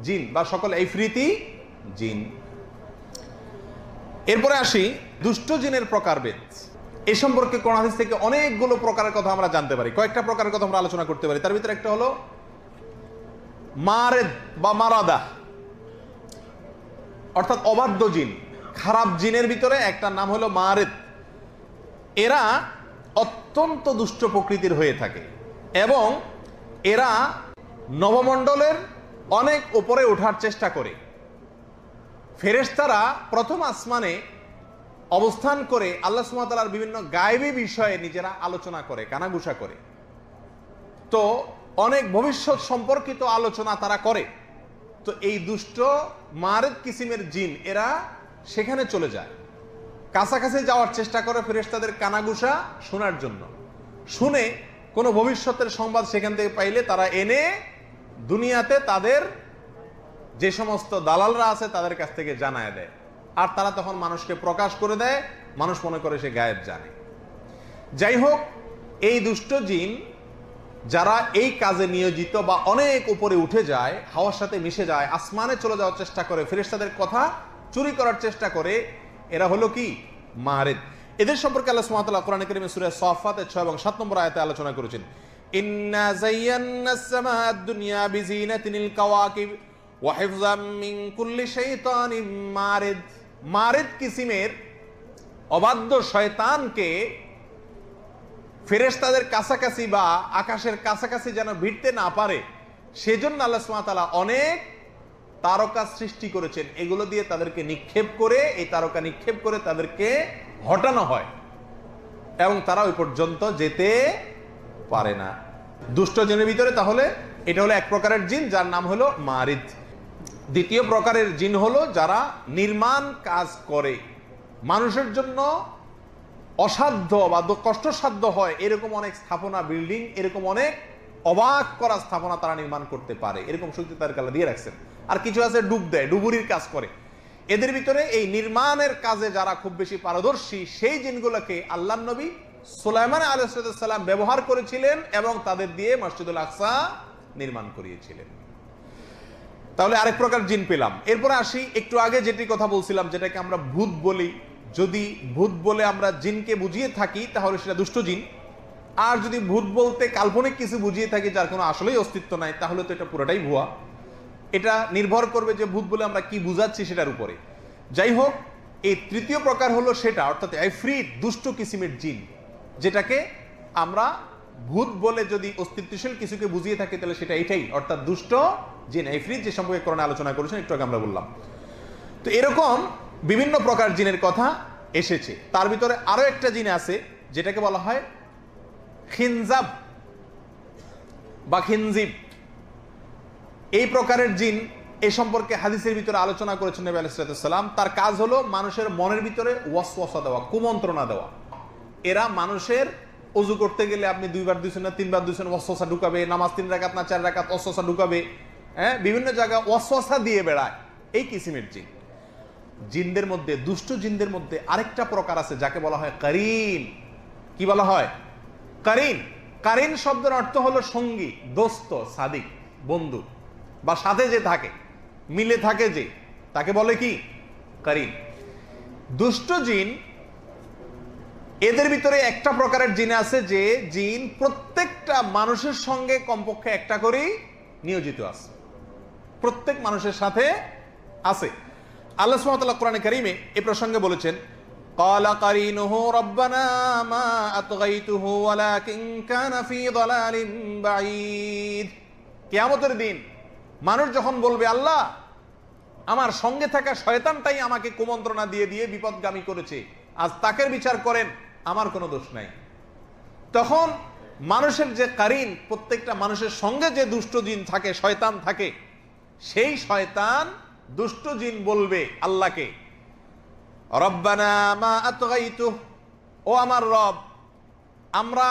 Speaker 1: জিন বা সকল ইফরিতি জিন। এরপরে আসি দুষ্ট জিনের প্রকারভেদ। এই সম্পর্কে কোরআন হাদিস থেকে অনেকগুলো প্রকারের কথা আমরা জানতে পারি। কয়েকটা প্রকারের কথা আমরা আলোচনা করতে পারি। তার ভিতরে একটা হলো মারেদ বা মারাদা, অর্থাৎ অবাধ্য জিন, খারাপ জিনের ভিতরে একটা নাম হলো মারেদ। এরা অত্যন্ত দুষ্ট প্রকৃতির হয়ে থাকে এবং এরা নবমণ্ডলের অনেক উপরে ওঠার চেষ্টা করে। ফেরেশতারা প্রথম আসমানে অবস্থান করে আল্লাহ সুবহানাহু ওয়া তাআলার বিভিন্ন গায়েবী বিষয়ে নিজেরা আলোচনা করে, কানাঘুষা করে। তো অনেক ভবিষ্যৎ সম্পর্কিত আলোচনা তারা করে। তো এই দুষ্ট মারেদ কিসিমের জিন এরা সেখানে চলে যায়, কাছাকাছি যাওয়ার চেষ্টা করে ফেরেশতাদের কানাঘুষা শোনার জন্য। শুনে কোনো ভবিষ্যতের সংবাদ সেখান থেকে পাইলে তারা এনে দুনিয়াতে তাদের যে সমস্ত দালালরা আছে তাদের কাছ থেকে জানায় দেয়, আর তারা তখন মানুষকে প্রকাশ করে দেয়, মানুষ মনে করে সে গায়েব জানে। যাই হোক, এই দুষ্ট জিন যারা এই কাজে নিয়োজিত বা অনেক উপরে উঠে যায়, হাওয়ার সাথে মিশে যায়, আসমানে চলে যাওয়ার চেষ্টা করে, ফেরেশতাদের কথা চুরি করার চেষ্টা করে, এরা হলো কি মারেদ। এদের সম্পর্কে আল্লাহ সুবহানাহু ওয়া তাআলা কোরআনে কারীমে সূরা সাফফাতের 6 এবং 7 নম্বর আয়াতে আলোচনা করেছেন। ইন্না যায়্যানাস সামাআদ দুনিয়া বিজিনাতিল কাওয়াকিব ওয়া হিফযাম মিন কুল্লি শাইতানিম মারিদ। মারিদ কিসিমের অবাধ্য শয়তানকে ফেরেশতাদের কাছাকাছি বা আকাশের কাছাকাছি যেন ভিড়তে না পারে, সেজন্য আল্লাহ সুবহানাহু ওয়া তাআলা অনেক তারকা সৃষ্টি করেছেন। এগুলো দিয়ে তাদেরকে নিক্ষেপ করে, এই তারকা নিক্ষেপ করে তাদেরকে হটানো হয় এবং তারা ওই পর্যন্ত যেতে পারে না দুষ্ট জিনের ভিতরে। তাহলে এটা হলো এক প্রকারের জিন যার নাম হলো মারিদ। দ্বিতীয় প্রকারের জিন হলো যারা নির্মাণ কাজ করে, মানুষের জন্য অসাধ্য বা কষ্টসাধ্য হয় এরকম অনেক স্থাপনা, বিল্ডিং, এরকম অনেক অবাক করা স্থাপনা তারা নির্মাণ করতে পারে, এরকম শক্তি তার কালা দিয়ে রাখছেন। আর কিছু আছে ডুব দেয়, ডুবুরির কাজ করে। এদের ভিতরে এই নির্মাণের কাজে যারা খুব বেশি পারদর্শী, সেই জিনগুলোকে আল্লাহর নবী সুলাইমান আলাইহিস সালাম ব্যবহার করেছিলেন এবং তাদের দিয়ে মসজিদুল আকসা নির্মাণ করিয়েছিলেন। তাহলে আরেক প্রকার জিন পেলাম। এরপরে আসি, একটু আগে যেটি কথা বলছিলাম, যেটাকে আমরা ভূত বলি, যদি ভূত বলে আমরা জিনকে বুঝিয়ে থাকি তাহলে সেটা দুষ্ট জিন। আর যদি ভূত বলতে কাল্পনিক কিছু বুঝিয়ে থাকি যার কোনো আসলেই অস্তিত্ব নাই, তাহলে তো এটা পুরোটাই ভুয়া। এটা নির্ভর করবে যে ভূত বলে আমরা কি বুঝাচ্ছি সেটার উপরে। যাই হোক, এই তৃতীয় প্রকার হলো সেটা, অর্থাৎ ইফরিত, দুষ্ট কিসিমের জিন, যেটাকে আমরা ভূত বলে যদি অস্তিত্বশীল কিছুকে বুঝিয়ে থাকি তাহলে সেটা এটাই, অর্থাৎ দুষ্ট জিন, ইফরিত, যে সম্পর্কে কোরআনে আলোচনা করেছেন একটু আগে আমরা বললাম। তো এরকম বিভিন্ন প্রকার জিনের কথা এসেছে। তার ভিতরে আরো একটা জিন আছে যেটাকে বলা হয় খিনজাব বা খিনজিব। এই প্রকারের জিন এই সম্পর্কে হাদিসের ভিতরে আলোচনা করেছেন নবী আলাইহিস সালাম। তার কাজ হলো মানুষের মনের ভিতরে ওয়াসওয়াসা দেওয়া, কুমন্ত্রণা দেওয়া। এরা মানুষের ওযু করতে গেলে আপনি 2 বার দুইছেন না 3 বার দুইছেন, ওয়াসওয়াসা ঢুকাবে, নামাজ 3 রাকাত না 4 রাকাত, ওয়াসওয়াসা ঢুকাবে, বিভিন্ন জায়গায় ওয়াসওয়াসা দিয়ে বেড়ায়, এই কিসিমের জিন। জিনদের মধ্যে, দুষ্ট জিনদের মধ্যে আরেকটা প্রকার আছে যাকে বলা হয় কারিন। কি বলা হয়? কারিন। কারিন শব্দের অর্থ হলো সঙ্গী, দোস্ত, সাদিক, বন্ধু, বা সাথে যে থাকে, মিলে থাকে যে, তাকে বলে কি? কারিন। দুষ্ট জিন, এদের ভিতরে একটা প্রকারের জিন আছে যে জিন প্রত্যেকটা মানুষের সঙ্গে কমপক্ষে একটা করেই নিয়োজিত আছে, প্রত্যেক মানুষের সাথে আছে। আল্লাহ সুবহানাহু ওয়া তাআলা কোরআনে কারীমে এই প্রসঙ্গে বলেছেন, ক্বালা কারিনুহু রাব্বানা মা আতগাইতুহু ওয়ালাকিন কানা ফি দালালিন বাঈদ। কিয়ামতের দিন মানুষ যখন বলবে, আল্লাহ, আমার সঙ্গে থাকা শয়তানটাই আমাকে কুমন্ত্রণা দিয়ে দিয়ে বিপদগামী করেছে, আজ তাকে বিচার করেন, আমার কোনো দোষ নাই। তখন মানুষের যে কারিন, প্রত্যেকটা মানুষের সঙ্গে যে দুষ্ট জিন থাকে, শয়তান থাকে, সেই শয়তান দুষ্ট জিন বলবে আল্লাহকে, রব্বানা মা আতগাইতুহু, ও আমার রব, আমরা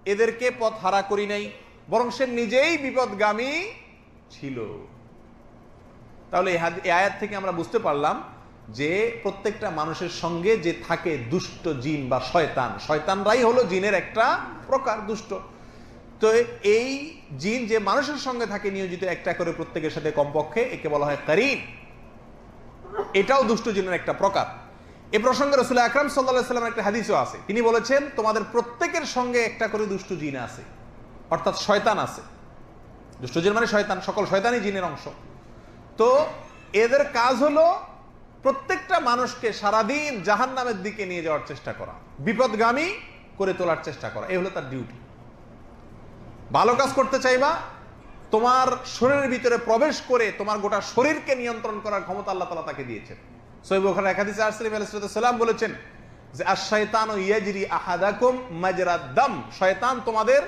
Speaker 1: এদেরকে পথ হারা করি নাই, বরং সে নিজেই বিপদগামী ছিল। তাহলে এই আয়াত থেকে আমরা বুঝতে পারলাম যে প্রত্যেকটা মানুষের সঙ্গে যে থাকে দুষ্ট জিন বা শয়তান, শয়তানরাই হলো জিনের একটা প্রকার, দুষ্ট। তো এই জিন যে মানুষের সঙ্গে থাকে নিয়োজিত একটা করে প্রত্যেকের সাথে কমপক্ষে, একে বলা হয় কারিন। এটাও দুষ্ট জিনের একটা প্রকার। এই প্রসঙ্গে রাসূল আকরাম সাল্লাল্লাহু আলাইহি ওয়াসাল্লামের একটা হাদিসও আছে। তিনি বলেছেন, তোমাদের প্রত্যেকের সঙ্গে একটা করে দুষ্ট জিন আছে, অর্থাৎ শয়তান আছে। দুষ্ট জিন মানে শয়তান, সকল শয়তানই জিনের অংশ। তো এদের কাজ হলো প্রত্যেকটা মানুষকে সারাদিন জাহান্নামের দিকে নিয়ে যাওয়ার চেষ্টা করা, বিপদগামী করে তোলার চেষ্টা করা, এই হলো তার ডিউটি। ভালো কাজ করতে চাইবা, তোমার শরীরের ভিতরে প্রবেশ করে তোমার গোটা শরীরকে নিয়ন্ত্রণ করার ক্ষমতা আল্লাহ তাআলা তাকে দিয়েছেন। সহিহ বুখারীর এক হাদিসে আসছে নবী আলাইহিস সালাম বলেছেন যে আশ-শাইতানু ইয়াজরি আহাদাকুম মাজরাদ দাম, শয়তান তোমাদের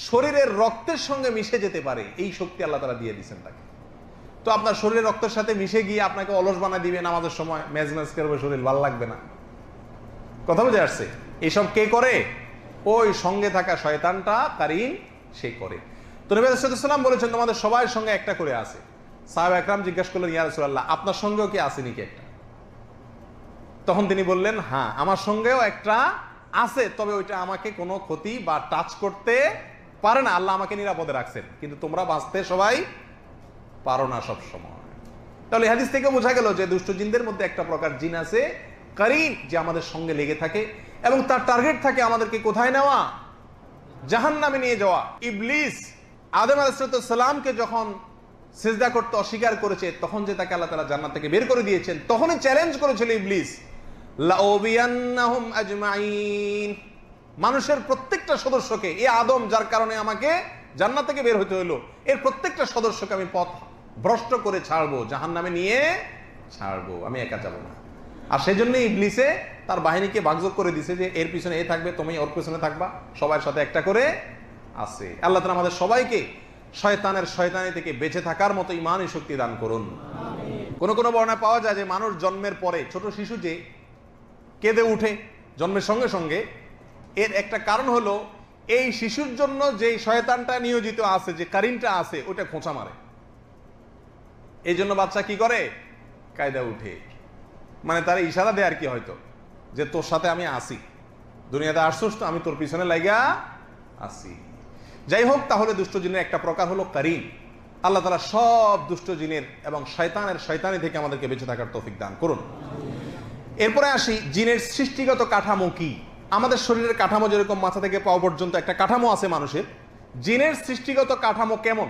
Speaker 1: শরীরের রক্তের সঙ্গে মিশে যেতে পারে, এই শক্তি আল্লাহ তাআলা দিয়ে দিয়েছেন তাকে। তো আপনার শরীরের রক্তের সাথে মিশে গিয়ে আপনাকে অলস বানায় দিবে, নামাজের সময় মেজ মেজ করবে, শরীর ভালো লাগবে না। কথা বুঝে আসছে? এইসব কে করে? ওই সঙ্গে থাকা শয়তানটা, কারিন, সে করে। তো নবী আলাইহিস সালাম বলেছেন তোমাদের সবার সঙ্গে একটা করে আছে। সাহাবা একরাম জিজ্ঞাসা করলেন, ইয়া রাসূলুল্লাহ, আপনার সঙ্গেও কি আছে নাকি একটা? তখন তিনি বললেন, হ্যাঁ আমার সঙ্গেও একটা আছে, তবে ওইটা আমাকে কোনো ক্ষতি বা টাচ করতে পারে না, আল্লাহ আমাকে নিরাপদে রাখছেন, কিন্তু তোমরা বাঁচতে সবাই পারো না সব সময়। তাহলে হাদিস থেকে বোঝা গেল যে দুষ্ট জিনদের মধ্যে একটা প্রকার জিন আছে কারিন, যে আমাদের সঙ্গে লেগে থাকে এবং তার টার্গেট থাকে আমাদেরকে কোথায় নেওয়া? জাহান্নামে নিয়ে যাওয়া। ইবলিস আদম আলাইহিস সালামকে যখন সিজদা করতে অস্বীকার করেছে, তখন যে তাকে আল্লাহ তাআলা জান্নাত থেকে বের করে দিয়েছেন, তখনই চ্যালেঞ্জ করেছিল ইবলিস, লাউবিয়ান্নাহুম আজমাইন, মানুষের প্রত্যেকটা সদস্যকে, এই আদম যার কারণে আমাকে জান্নাত থেকে বের হতে হলো, এর প্রত্যেকটা সদস্যকে আমি পথ ভ্রষ্ট করে ছাড়বো, জাহান্নামে নিয়ে ছাড়বো, আমি একা যাব না। আর সেই জন্য ইবলিসে তার বাহিনীকে ভাগযোগ করে দিছে যে এর পিছনে এ থাকবে, তুমি ওর পিছনে থাকবা, সবার সাথে একটা করে আছে। আল্লাহ তাআলা আমাদের সবাইকে শয়তানের শয়তানি থেকে বেঁচে থাকার মতো ঈমানি শক্তি দান করুন। কোন কোন বর্ণনায় পাওয়া যায় যে মানুষ জন্মের পরে, ছোট শিশু যে কেঁদে উঠে জন্মের সঙ্গে সঙ্গে, এর একটা কারণ হলো এই শিশুর জন্য যে শয়তানটা নিয়োজিত আছে, যে কারিনটা আছে, ওটা খোঁচা মারে। এই জন্য বাচ্চা কি করে? কায়দা উঠে, মানে তার ইশারা দেয় আর কি, হয়তো যে তোর সাথে আমি আসি, দুনিয়াতে আসছিস তো, আমি তোর পিছনে লাগা আসি। যাই হোক, তাহলে দুষ্ট জিনের একটা প্রকার হলো কারিন। আল্লাহ তাআলা সব দুষ্ট জিনের এবং শয়তানের শয়তানি থেকে আমাদেরকে বেঁচে থাকার তৌফিক দান করুন। এরপরে আসি, জিনের সৃষ্টিগত কাঠামো কি? আমাদের শরীরের কাঠামো যেরকম মাথা থেকে পাও পর্যন্ত একটা কাঠামো আছে মানুষের, জিনের সৃষ্টিগত কাঠামো কেমন?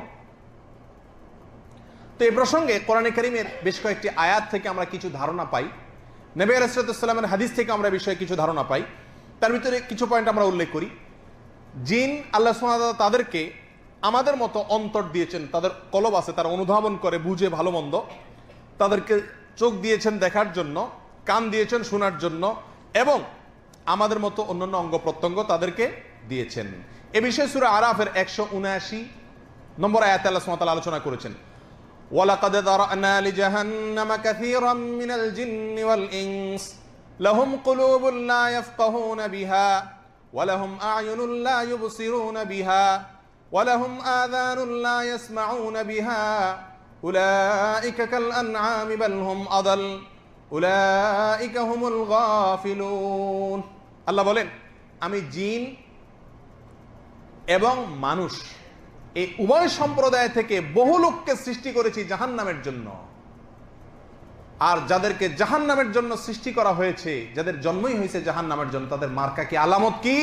Speaker 1: তো এই প্রসঙ্গে কোরআনে কারীমের বেশ কয়েকটি আয়াত থেকে আমরা কিছু ধারণা পাই, নবী আলাইহিস সালামের হাদিস থেকে আমরা বিষয়ে কিছু ধারণা পাই। তার ভিতরে কিছু পয়েন্ট আমরা উল্লেখ করি। জিন, আল্লাহ সুবহানাহু ওয়া তাআলা তাদেরকে আমাদের মতো অন্তর দিয়েছেন, তাদের কলব আছে, তারা অনুধাবন করে, বুঝে ভালো মন্দ। তাদেরকে চোখ দিয়েছেন দেখার জন্য, কান দিয়েছেন শোনার জন্য, এবং আমাদের মতো অন্যান্য অঙ্গ প্রত্যঙ্গ তাদেরকে দিয়েছেন। এ বিষয়ে সূরা আরাফের 179 নম্বর আয়াতে আল্লাহ সুবহানাহু ওয়া তাআলা আলোচনা করেছেন, ওয়ালাকাদ যারানা লিজাহান্নামা কাসীরাম মিনাল জিন্নি ওয়াল ইনস লাহুম কুলুবুন লা ইয়াফকাহুনা বিহা ওয়া লাহুম আ'য়ুনুন লা ইউবসিরুনা বিহা ওয়া লাহুম আযানুন লা ইয়াসমাউনা বিহা উলাইকা কাল আনআমি বাল হুম আদাল উলাইকা হুমুল গাফিলুন। আল্লাহ বলেন, আমি জিন এবং মানুষ এই উভয় সম্প্রদায় থেকে বহু লোককে সৃষ্টি করেছি জাহান্নামের জন্য। আর যাদেরকে জাহান্নামের জন্য সৃষ্টি করা হয়েছে, যাদের জন্মই হয়েছে জাহান্নামের জন্য, তাদের মার্কা কি, আলামত কি?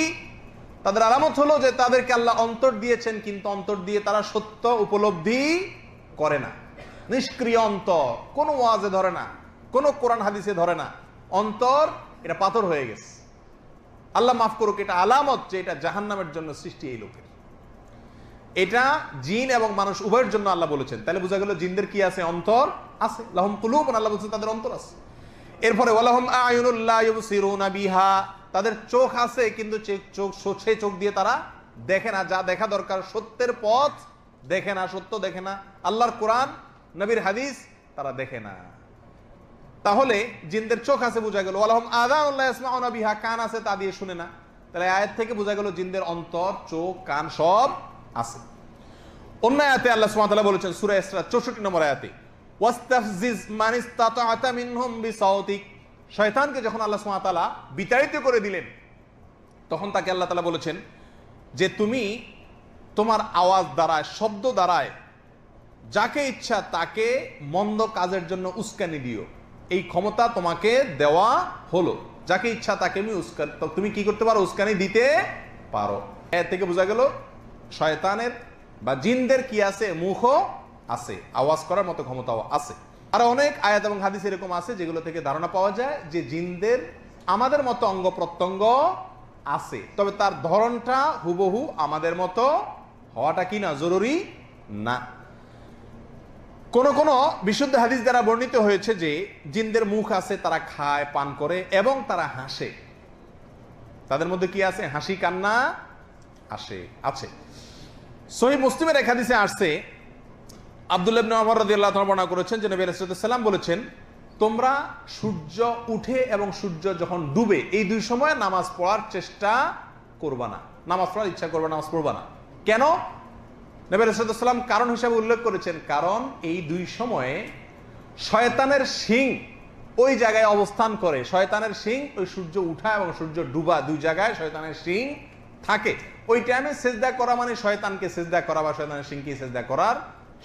Speaker 1: তাদের আলামত হলো যে তাদেরকে আল্লাহ অন্তর দিয়েছেন, কিন্তু অন্তর দিয়ে তারা সত্য উপলব্ধি করে না। নিষ্ক্রিয় অন্তর, কোনো ওয়াজে ধরে না, কোনো কোরআন হাদিসে ধরে না, অন্তর এটা পাথর হয়ে গেছে। আল্লাহ মাফ করুক, এটা আলামত যে এটা জাহান্নামের জন্য সৃষ্টি এই লোকের। এটা জিন এবং মানুষ উভয়ের জন্য আল্লাহ বলেছেন। তাহলে বোঝা গেল জিনদের কি আছে? অন্তর আছে। লাহুম কুলুবুন, আল্লাহ বলছেন তাদের অন্তর আছে। এরপরে ওয়ালাহুম আ'য়ুনুন লা ইউবসিরুনা বিহা, তাদের চোখ আছে কিন্তু সেই চোখ দিয়ে তারা দেখে না, যা দেখা দরকার, সত্যের পথ দেখে না, সত্য দেখে না, আল্লাহর কোরআন নবীর হাদিস তারা দেখে না। তাহলে জিনদের চোখ আছে বোঝা গেল। ওয়ালাহুম আযানুন লা ইয়াসমাউনা বিহা, কান আছে তা দিয়ে শুনে না। তাহলে আয়াত থেকে বোঝা গেল জিনদের অন্তর, চোখ, কান সব আছে। অন্য আয়াতে আল্লাহ সুবহানাহু ওয়া তাআলা বলেছেন সূরা ইসরা 64 নম্বর আয়াতে, ওয়াস্তাফজিজ মান ইসতাতা'তা মিনহুম বিসাউতিক, শয়তানকে যখন আল্লাহ সুবহানাহু ওয়া তাআলা বিতাড়িত করে দিলেন, তখন তাকে আল্লাহ তাআলা বলেছেন যে তুমি তোমার আওয়াজ দ্বারায়, শব্দ দ্বারায় যাকে ইচ্ছা তাকে মন্দ কাজের জন্য উস্কানি দিও। এই ক্ষমতা তোমাকে দেওয়া হলো, যাকে ইচ্ছা তাকে তুমি কি করতে পারো? উস্কানি দিতে পারো। এর থেকে বোঝা গেল শয়তানের বা জিনদের কি আছে? মুখও আছে, আওয়াজ করার মতো ক্ষমতাও আছে। আর অনেক আয়াত এবং হাদিস এরকম আছে যেগুলো থেকে ধারণা পাওয়া যায় যে জিনদের আমাদের মতো অঙ্গ প্রত্যঙ্গ আছে, তবে তার ধরনটা হুবহু আমাদের মতো হওয়াটা কি না জরুরি না। কোন কোন বিশুদ্ধ হাদিস দ্বারা বর্ণিত হয়েছে যে জিনদের মুখ আছে, তারা খায়, পান করে এবং তারা হাসে। তাদের মধ্যে কি আছে? হাসি, কান্না আছে। সহিহ মুসলিমের এক হাদিসে আসছে, আব্দুল্লাহ ইবনে ওমর রাদিয়াল্লাহু তাআলা বর্ণনা করেছেন যে নবী রাসূলুল্লাহ সাল্লাল্লাহু আলাইহি ওয়াসাল্লাম বলেছেন, তোমরা সূর্য উঠে এবং সূর্য যখন ডুবে এই দুই সময় নামাজ পড়ার চেষ্টা করবা না, নামাজ পড়ার ইচ্ছা করবা, নামাজ পড়বা না। কেন? নবী রাসূলুল্লাহ সাল্লাল্লাহু আলাইহি ওয়াসাল্লাম কারণ হিসেবে উল্লেখ করেছেন, কারণ এই দুই সময়ে শয়তানের শিং ওই জায়গায় অবস্থান করে। শয়তানের শিং ওই সূর্য উঠা এবং সূর্য ডুবা দুই জায়গায় শয়তানের শিং থাকে। ওই টাইমে সেজদা করা মানে শয়তানকে সেজদা করা বা শয়তানের শিংকে সেজদা করার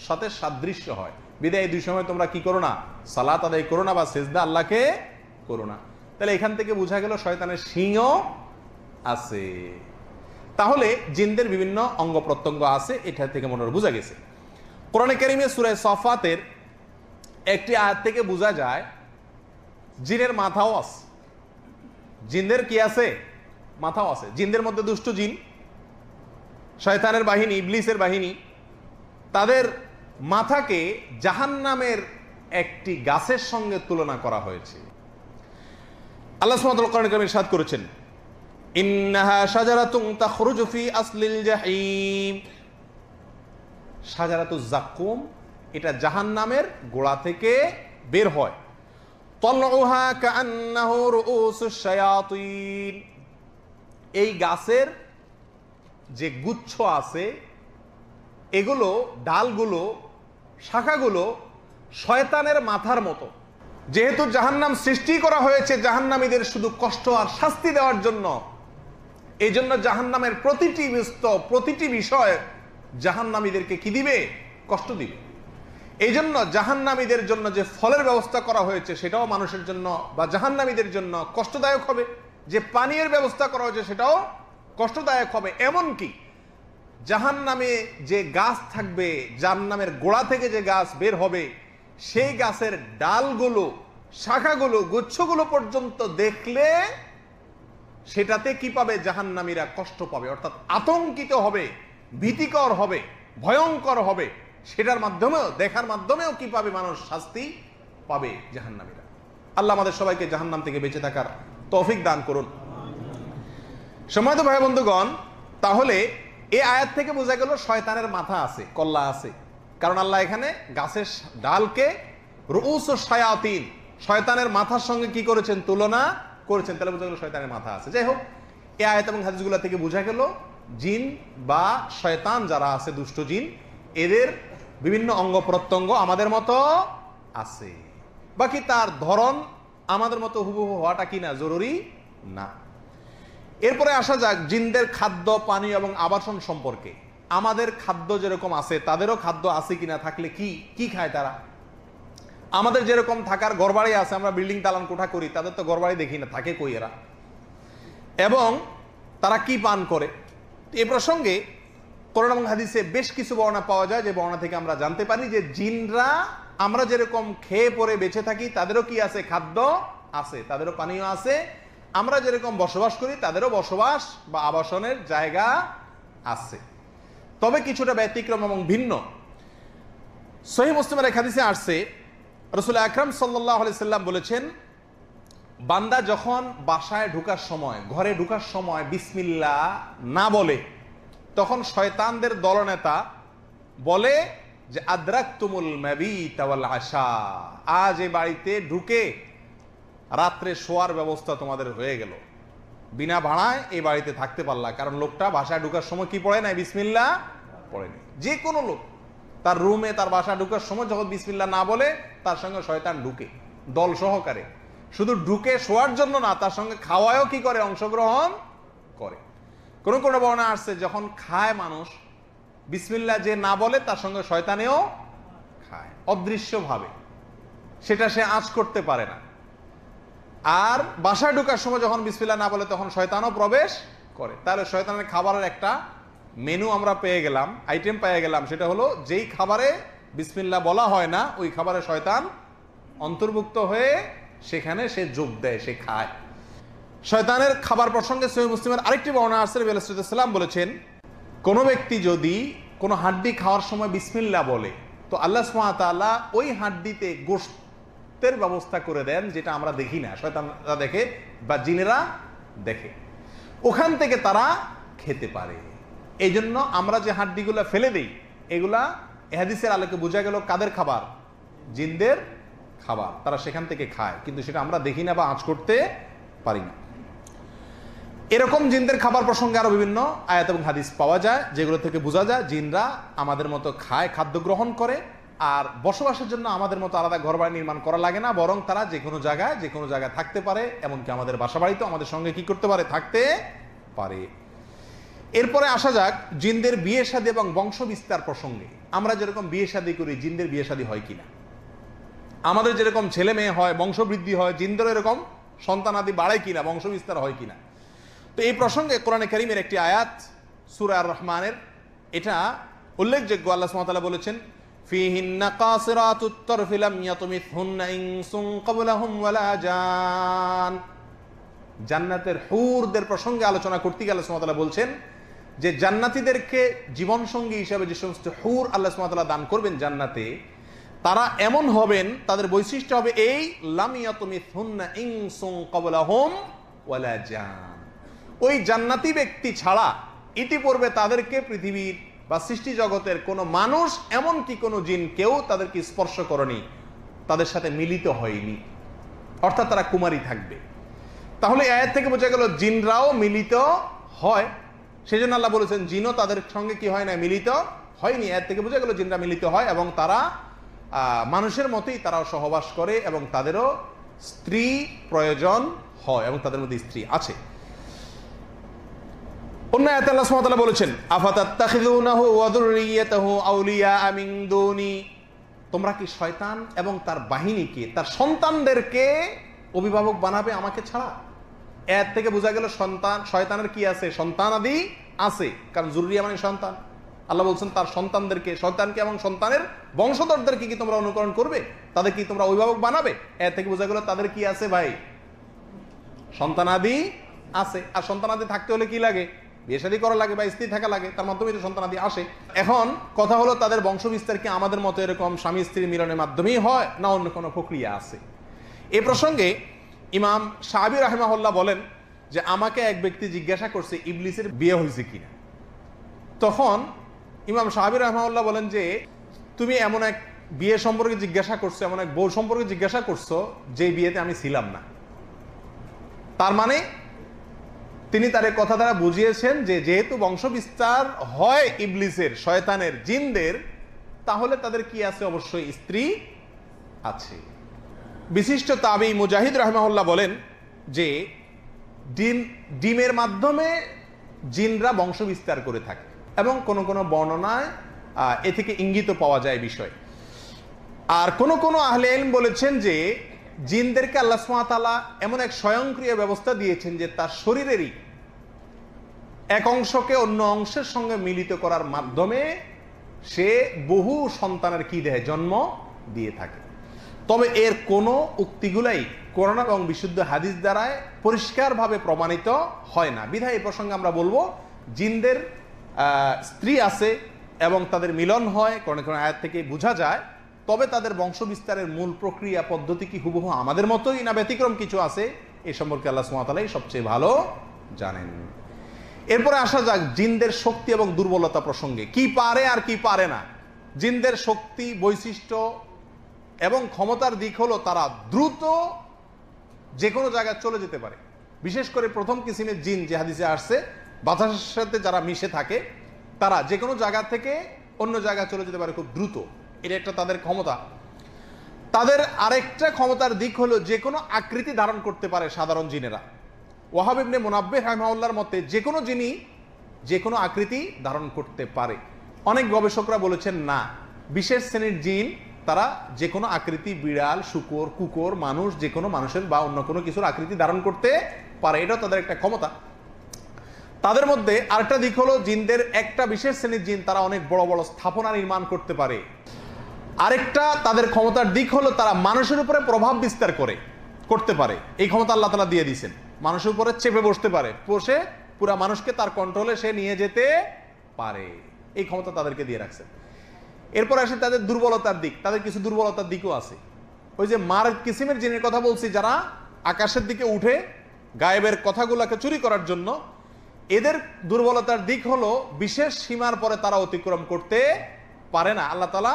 Speaker 1: সাথে সাদৃশ্য হয়। বিদায় এই দুই সময় তোমরা কি করো না? সালাত আদায় করো না বা সেজদা আল্লাহকে করো না। তাহলে এখান থেকে বোঝা গেল শয়তানের শিংও আছে। তাহলে জিনদের বিভিন্ন অঙ্গ প্রত্যঙ্গ আছে, এটা থেকে মনে বোঝা গেছে। কোরআনে কারীমে সূরা সাফাতের একটি আয়াত থেকে বোঝা যায় জিনের মাথাও আছে। জিনদের কি আছে? মাথাও আছে। জিনদের মধ্যে দুষ্ট জিন, শয়তানের বাহিনী, ইবলিসের বাহিনী, তাদের মাথাকে জাহান্নামের একটি গাছের সঙ্গে তুলনা করা হয়েছে। আল্লাহ সুবহানাহু ওয়া তাআলা কোরআনে কারীমে ইরশাদ করেছেন, ইন্নাহা শাজারাতুন তাখরুজু ফি আসলিল জাহিম। শাজারাতুজ যাক্কুম, এটা জাহান্নামের গোড়া থেকে বের হয়। তালউহা কাআন্নাহু রুউসুশ শায়াতিন। এই গাছের যে গুচ্ছ আছে, এগুলো, ডালগুলো, শাখাগুলো শয়তানের মাথার মতো। যেহেতু জাহান্নাম সৃষ্টি করা হয়েছে জাহান্নামীদের শুধু কষ্ট আর শাস্তি দেওয়ার জন্য, এই জন্য জাহান্নামের প্রতিটি বিষয় জাহান্নামীদেরকে কি দিবে? কষ্ট দিবে। এই জন্য জাহান্নামীদের জন্য যে ফলের ব্যবস্থা করা হয়েছে সেটাও মানুষের জন্য বা জাহান্নামীদের জন্য কষ্টদায়ক হবে। যে পানীয়ের ব্যবস্থা করা হয়েছে সেটাও কষ্টদায়ক হবে। এমনকি জাহান্নামে যে গাছ থাকবে, জাহান্নামের গোড়া থেকে যে গাছ বের হবে, সেই গাছের ডালগুলো, শাখাগুলো, গুচ্ছগুলো পর্যন্ত দেখলে সেটাতে কি পাবে? জাহান্নামীরা কষ্ট পাবে, অর্থাৎ আতঙ্কিত হবে, ভীতিকর হবে, ভয়ঙ্কর হবে। সেটার মাধ্যমেও, দেখার মাধ্যমেও কি পাবে? মানুষ শাস্তি পাবে, জাহান্নামীরা। আল্লাহ আমাদের সবাইকে জাহান্নাম থেকে বেঁচে থাকার তৌফিক দান করুন। সম্মানিত ভাই বন্ধুগণ, তাহলে এই আয়াত থেকে বোঝা গেল শয়তানের মাথা আছে, কল্লা আছে। কারণ আল্লাহ এখানে গাছের ডালকে রুউসুশ শায়াতিন, শয়তানের মাথার সঙ্গে কি করেছেন? তুলনা করেছেন। তাহলে বোঝা গেল শয়তানের মাথা আছে। যাই হোক, এই আয়াত এবং হাদিসগুলো থেকে বোঝা গেল জিন বা শয়তান যারা আছে, দুষ্ট জিন, এদের বিভিন্ন অঙ্গ প্রত্যঙ্গ আমাদের মতো আছে। বাকি তার ধরন আমাদের মতো হুবহু হওয়াটা কি না জরুরি না। এরপরে আসা যাক জিনদের খাদ্য, পানীয় এবং আবাসন সম্পর্কে। আমাদের খাদ্য যেরকম আছে তাদেরও খাদ্য আছে কিনা, থাকলে কি কি খায় তারা? আমাদের যেরকম থাকার ঘরবাড়ি আছে, আমরা বিল্ডিং দালান কোঠা করি, তাদের তো ঘরবাড়ি দেখি না, থাকে কই এরা? এবং তারা কি পান করে? এ প্রসঙ্গে কোরআন এবং হাদিসে বেশ কিছু বর্ণনা পাওয়া যায়, যে বর্ণনা থেকে আমরা জানতে পারি যে জিনরা আমরা যেরকম খেয়ে পরে বেঁচে থাকি, তাদেরও কি আছে? খাদ্য আছে, তাদেরও পানীয় আছে। আমরা যেরকম বসবাস করি তাদেরও বসবাস বা আবাসনের জায়গা আছে, তবে কিছুটা ব্যতিক্রম এবং ভিন্ন। সহিহ মুসলিমের এক হাদিসে আসছে, রাসূল আকরাম সাল্লাল্লাহু আলাইহি সাল্লাম বলেছেন, বান্দা যখন বাসায় ঢোকার সময়, ঘরে ঢোকার সময় বিসমিল্লাহ না বলে, তখন শয়তানদের দলনেতা বলে যে আদরাকতুমুল মাবিত ওয়াল আশা, আজ এই বাড়িতে ঢুকে রাত্রে শোয়ার ব্যবস্থা তোমাদের হয়ে গেল, বিনা ভাড়ায় এই বাড়িতে থাকতে পারলা। কারণ লোকটা বাসায় ঢোকার সময় কি পড়ে নাই? বিসমিল্লাহ পড়ে নাই। যে কোনো লোক তার রুমে, তার বাসায় ঢোকার সময় যখন বিসমিল্লাহ না বলে, তার সঙ্গে শয়তান ঢুকে দল সহকারে। শুধু ঢুকে শোয়ার জন্য না, তার সঙ্গে খাওয়ায়ও কি করে? অংশগ্রহণ করে। কোন কোন বর্ণনা আসছে যখন খায় মানুষ, বিসমিল্লাহ যে না বলে তার সঙ্গে শয়তানেও খায়, অদৃশ্যভাবে, সেটা সে আঁচ করতে পারে না। আর বাসায় ঢোকার সময় যখন বিসমিল্লাহ না বলে তখন শয়তানও প্রবেশ করে। তাহলে শয়তানের খাবারের একটা মেনু আমরা পেয়ে গেলাম, আইটেম পেয়ে গেলাম। সেটা হলো যেই খাবারে বিসমিল্লাহ বলা হয় না, ওই খাবারে শয়তান অন্তর্ভুক্ত হয়ে সেখানে সে যোগ দেয়, সে খায়। শয়তানের খাবার প্রসঙ্গে সহিহ মুসলিমের আরেকটি বর্ণনা আছে, নবী আলাইহিস সালাম বলেছেন, কোন ব্যক্তি যদি কোনো হাড্ডি খাওয়ার সময় বিসমিল্লাহ বলে, তো আল্লাহ সুবহানাহু ওয়া তাআলা ওই হাড্ডিতে গোশতের ব্যবস্থা করে দেন, যেটা আমরা দেখি না, শয়তানরা দেখে বা জিনেরা দেখে, ওখান থেকে তারা খেতে পারে। এই জন্য আমরা যে হাড্ডিগুলো ফেলে দিই, এগুলা হাদিসের আলোকে বোঝা গেল কাদের খাবার? জিনদের খাবার। তারা সেখান থেকে খায়, কিন্তু সেটা আমরা দেখি না বা আঁচ করতে পারি না। এরকম জিনদের খাবার প্রসঙ্গে আরো বিভিন্ন আয়াত এবং হাদিস পাওয়া যায়, যেগুলো থেকে বোঝা যায় জিনরা আমাদের মতো খায়, খাদ্য গ্রহণ করে, আর বসবাসের জন্য আমাদের মতো আলাদা ঘরবাড়ি নির্মাণ করা লাগে না, বরং তারা যে কোনো জায়গায় থাকতে পারে, এমনকি আমাদের বাসা বাড়িতেও আমাদের সঙ্গে কি করতে পারে? থাকতে পারে। এরপরে আসা যাক জিনদের বিয়ে শাদী এবং বংশ বিস্তার প্রসঙ্গে। আমরা যেরকম বিয়ে শাদী করি, জিনদের বিয়ে শাদী হয় কিনা? আমাদের যেরকম ছেলে মেয়ে হয়, বংশবৃদ্ধি হয়, জিনদেরও এরকম সন্তানাদি বাড়ে কিনা, বংশ বিস্তার হয় কিনা? তো এই প্রসঙ্গে কোরআনে কারীমের একটি আয়াত সূরা আর রহমানের, এটা উল্লেখযোগ্য। আল্লাহ সুবহানাহু ওয়া তাআলা বলেছেন, ফীহিন্না কাসিরাতুত তারফি লাম ইয়াতমিথহুন্না ইনসুন ক্বাবলাহুম ওয়ালা জান। জান্নাতের হুরদের প্রসঙ্গে আলোচনা করতে গিয়ে আল্লাহ সুবহানাহু ওয়া তাআলা বলছেন যে জান্নাতীদেরকে জীবন সঙ্গী হিসেবে যে সমস্ত হুর আল্লাহ সুবহানাহু ওয়া তাআলা দান করবেন জান্নাতে, তারা এমন হবেন, তাদের বৈশিষ্ট্য হবে এই, লাম ইয়াতমিথহুন্না ইনসুন ক্বাবলাহুম ওয়ালা জান। ওই জান্নাতি ব্যক্তি ছাড়া ইতিপূর্বে তাদেরকে পৃথিবীর বা সৃষ্টি জগতের কোনো মানুষ, এমনকি কোনো জিন, কেউ তাদেরকে স্পর্শ করেনি, তাদের সাথে মিলিত হয়নি, অর্থাৎ তারা কুমারী থাকবে। তাহলে আয়াত থেকে বোঝা গেল জিনরাও মিলিত হয়। সেজন্য আল্লাহ বলেছেন জিনও তাদের সঙ্গে কি হয় না? মিলিত হয়নি। আয়াত থেকে বোঝা গেল জিনরা মিলিত হয় এবং তারা মানুষের মতোই তারাও সহবাস করে এবং তাদেরও স্ত্রী প্রয়োজন হয় এবং তাদের মধ্যে স্ত্রী আছে। অন্য আয়াতে আল্লাহ সুবহানাহু ওয়া তাআলা বলেছেন, আফাতাত্তাখিযুনাহু ওয়া যুররিয়াতাহু আউলিয়া মিন দুনি। তোমরা কি শয়তান এবং তার বাহিনীকে, তার সন্তানদেরকে অভিভাবক বানাবে আমাকে ছাড়া? এর থেকে বোঝা গেল শয়তানের কি আছে? সন্তানাদি আছে, কারণ যুররিয়া মানে সন্তান। আল্লাহ বলছেন তার সন্তানদেরকে, শয়তানকে এবং সন্তানের বংশধরদেরকে কি তোমরা অনুকরণ করবে? তাদের কি তোমরা অভিভাবক বানাবে? এর থেকে বোঝা গেল তাদের কি আছে ভাই? সন্তানাদি আছে। আর সন্তানাদি থাকতে হলে কি লাগে? বিয়ে শাদী করা লাগে বা স্ত্রী থাকা লাগে, তার মাধ্যমে তো সন্তানাদি আসে। এখন কথা হলো তাদের বংশ বিস্তার কি আমাদের মতো এরকম স্বামী স্ত্রী মিলনের মাধ্যমেই হয়, না অন্য কোনো প্রক্রিয়া আছে? এ প্রসঙ্গে ইমাম শাআবী রাহিমাহুল্লাহ বলেন যে আমাকে এক ব্যক্তি জিজ্ঞাসা করছে ইবলিসের বিয়ে হয়েছে কিনা। তখন ইমাম শাআবী রাহিমাহুল্লাহ বলেন যে তুমি এমন এক বিয়ে সম্পর্কে জিজ্ঞাসা করছো, এমন এক বউ সম্পর্কে জিজ্ঞাসা করছো যে বিয়েতে আমি ছিলাম না। তার মানে তিনি তার কথা দ্বারা বুঝিয়েছেন যে যেহেতু বংশ বিস্তার হয় ইবলিসের, শয়তানের, জিনদের, তাহলে তাদের কি আছে? অবশ্যই স্ত্রী আছে। বিশিষ্ট তাবী মুজাহিদ রাহিমাহুল্লাহ বলেন যে ডিমের মাধ্যমে জিনরা বংশ বিস্তার করে থাকে এবং কোন কোন বর্ণনায় এ থেকে ইঙ্গিত পাওয়া যায় বিষয়। আর কোন কোন আহলে ইলম বলেছেন যে জিনদেরকে আল্লাহ সুবহানাহু ওয়া তাআলা এমন এক স্বয়ংক্রিয় ব্যবস্থা দিয়েছেন যে তার শরীরেরই এক অংশকে অন্য অংশের সঙ্গে মিলিত করার মাধ্যমে সে বহু সন্তানের কি দেয়? জন্ম দিয়ে থাকে। তবে এর কোনো উক্তিগুলাই কোরআন এবং বিশুদ্ধ হাদিস দ্বারায় পরিষ্কারভাবে প্রমাণিত হয় না। বিধায় এই প্রসঙ্গে আমরা বলবো জিনদের স্ত্রী আছে এবং তাদের মিলন হয়, কোন কোন আয়াত থেকে বোঝা যায়। তবে তাদের বংশ বিস্তারের মূল প্রক্রিয়া পদ্ধতি কি হুবহু আমাদের মতোই না ব্যতিক্রম কিছু আছে, এ সম্পর্কে আল্লাহ সুবহানাহু ওয়া তাআলাই সবচেয়ে ভালো জানেন। এরপরে আসা যাক জিনদের শক্তি এবং দুর্বলতা প্রসঙ্গে। কি পারে আর কি পারে না। জিনদের শক্তি, বৈশিষ্ট্য এবং ক্ষমতার দিক হলো তারা দ্রুত যে কোনো জায়গায় চলে যেতে পারে। বিশেষ করে প্রথম কিসিমের জিন যে হাদিসে আসছে, বাতাসের সাথে যারা মিশে থাকে, তারা যে কোনো জায়গা থেকে অন্য জায়গায় চলে যেতে পারে খুব দ্রুত। এটা একটা তাদের ক্ষমতা। তাদের আরেকটা ক্ষমতার দিক হলো যে কোনো আকৃতি ধারণ করতে পারে সাধারণ জিনেরা। ওয়াহাব ইবনে মুনাব্বিহ রাহিমাহুল্লাহর মতে যে কোনো জিনই যে কোনো আকৃতি ধারণ করতে পারে। অনেক গবেষকরা বলেছেন না, বিশেষ শ্রেণীর জিন তারা যে কোনো আকৃতি, বিড়াল, শূকর, কুকুর, মানুষ, যে কোনো মানুষের বা অন্য কোনো কিছুর আকৃতি ধারণ করতে পারে। এটাও তাদের একটা ক্ষমতা। তাদের মধ্যে আরেকটা দিক হলো জিনদের একটা বিশেষ শ্রেণীর জিন তারা অনেক বড় বড় স্থাপনা নির্মাণ করতে পারে। আরেকটা তাদের ক্ষমতার দিক হলো তারা মানুষের উপরে প্রভাব বিস্তার করতে পারে। এই ক্ষমতা আল্লাহ তাআলা দিয়ে দিয়েছেন। মানুষের উপরে চেপে বসতে পারে, বসে পুরা মানুষকে তার কন্ট্রোলে সে নিয়ে যেতে পারে। এই ক্ষমতা তাদেরকে দিয়ে রাখছেন। এরপর আসে তাদের দুর্বলতার দিক, তাদের কিছু দুর্বলতার দিকও আছে। ওই যে মার কিসিমের জিনের কথা বলছি, যারা আকাশের দিকে উঠে গায়েবের কথাগুলোকে চুরি করার জন্য, এদের দুর্বলতার দিক হলো বিশেষ সীমার পরে তারা অতিক্রম করতে পারে না। আল্লাহ তাআলা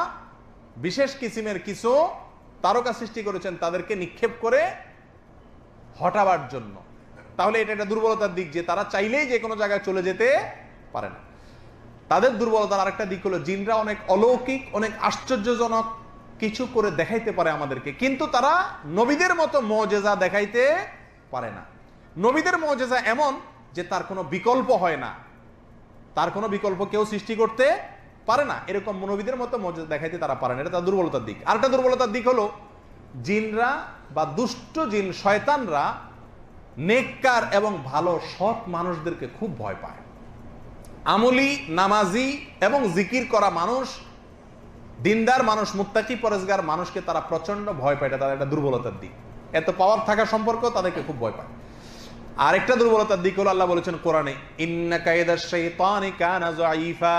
Speaker 1: বিশেষ কিসিমের কিছু তারকা সৃষ্টি করেছেন তাদেরকে নিক্ষেপ করে হটাবার জন্য। তাহলে এটা একটা দুর্বলতার দিক যে তারা চাইলেই যে কোনো জায়গায় চলে যেতে পারে না। তাদের দুর্বলতার আরেকটা দিক হলো জিনরা অনেক অলৌকিক, অনেক আশ্চর্যজনক কিছু করে দেখাইতে পারে আমাদেরকে, কিন্তু তারা নবীদের মতো মুজিজা দেখাইতে পারে না। নবীদের মুজিজা এমন যে তার কোনো বিকল্প হয় না, তার কোনো বিকল্প কেউ সৃষ্টি করতে পারে না, এরকম নবীদের মতো মুজিজা দেখাইতে তারা পারে না। এটা তার দুর্বলতার দিক। আরেকটা দুর্বলতার দিক হলো জিনরা বা দুষ্ট জিন শয়তানরা নেককার এবং ভালো সৎ মানুষদেরকে খুব ভয় পায়। আমলি, নামাজি এবং জিকির করা মানুষ, দিনদার মানুষ, মুত্তাকি পরেজগার মানুষকে তারা প্রচন্ড ভয় পায়। এটা তাদের একটা দুর্বলতার দিক। এত পাওয়ার থাকা সম্পর্ক তাদেরকে খুব ভয় পায়। আরেকটা দুর্বলতার দিক হলো আল্লাহ বলেছেন কোরআনে, ইন্না কায়দাশ শাইতানি কানা যায়ীফা।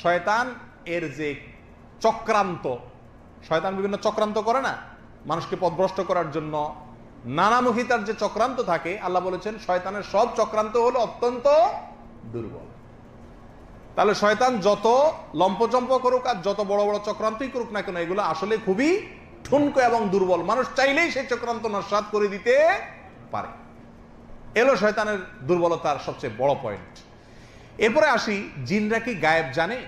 Speaker 1: শয়তান এর যে চক্রান্ত, শয়তান বিভিন্ন চক্রান্ত করে না মানুষকে পথভ্রষ্ট করার জন্য, নানামুখী তার যে চক্রান্ত থাকে, আল্লাহ বলেছেন শয়তানের সব চক্রান্ত হলো অত্যন্ত দুর্বল। তাহলে শয়তান যত লম্পচম্প করুক আর যত বড় বড় চক্রান্তই করুক না কেন, এগুলো আসলে খুবই ঠুনকো এবং দুর্বল। মানুষ চাইলেই সেই চক্রান্ত নস্যাৎ করে দিতে পারে। এলো শয়তানের দুর্বলতার সবচেয়ে বড় পয়েন্ট। এরপরে আসি, জিনরা কি গায়েব জানে?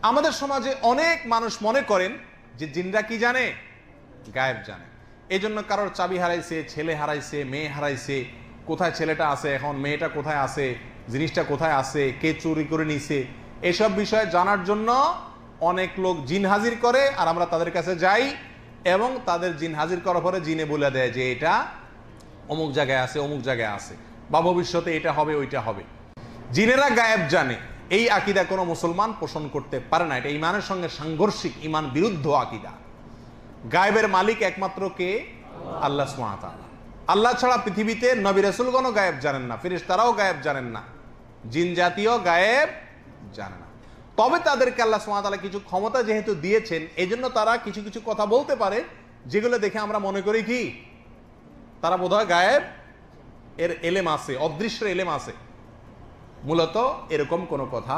Speaker 1: আমাদের সমাজে অনেক মানুষ মনে করেন যে জিনরা কি জানে? গায়েব জানে। এই জন্য কারোর চাবি হারাইছে, ছেলে হারাইছে, মেয়ে হারাইছে, কোথায় ছেলেটা আছে, এখন মেয়েটা কোথায় আছে, জিনিসটা কোথায় আছে, কে চুরি করে নিছে, এসব বিষয়ে জানার জন্য অনেক লোক জিন হাজির করে, আর আমরা তাদের কাছে যাই এবং তাদের জিন হাজির করার পরে জিনে বলে দেয় যে এটা অমুক জায়গায় আছে, অমুক জায়গায় আছে, বা ভবিষ্যতে এটা হবে, ওইটা হবে। জিনেরা গায়েব জানে, এই আকীদা কোনো মুসলমান পোষণ করতে পারে না। এটা ইমানের সঙ্গে সাংঘর্ষিক, ইমান বিরুদ্ধ আকীদা। গায়েবের মালিক একমাত্র কে? আল্লাহ সুবহানাহু ওয়া তাআলা। আল্লাহ ছাড়া পৃথিবীতে নবী রাসূলগণও গায়েব জানেন না, ফেরেশতারাও গায়েব জানেন না, জিন জাতীয় গায়েব জানে না। তবে তাদেরকে আল্লাহ সুবহানাহু ওয়া তাআলা কিছু ক্ষমতা যেহেতু দিয়েছেন, এজন্য তারা কিছু কিছু কথা বলতে পারে যেগুলো দেখে আমরা মনে করি কি তারা বোধহয় গায়েব এর এলেম আছে, অদৃশ্যের এলেম আছে। মূলত এরকম কোনো কথা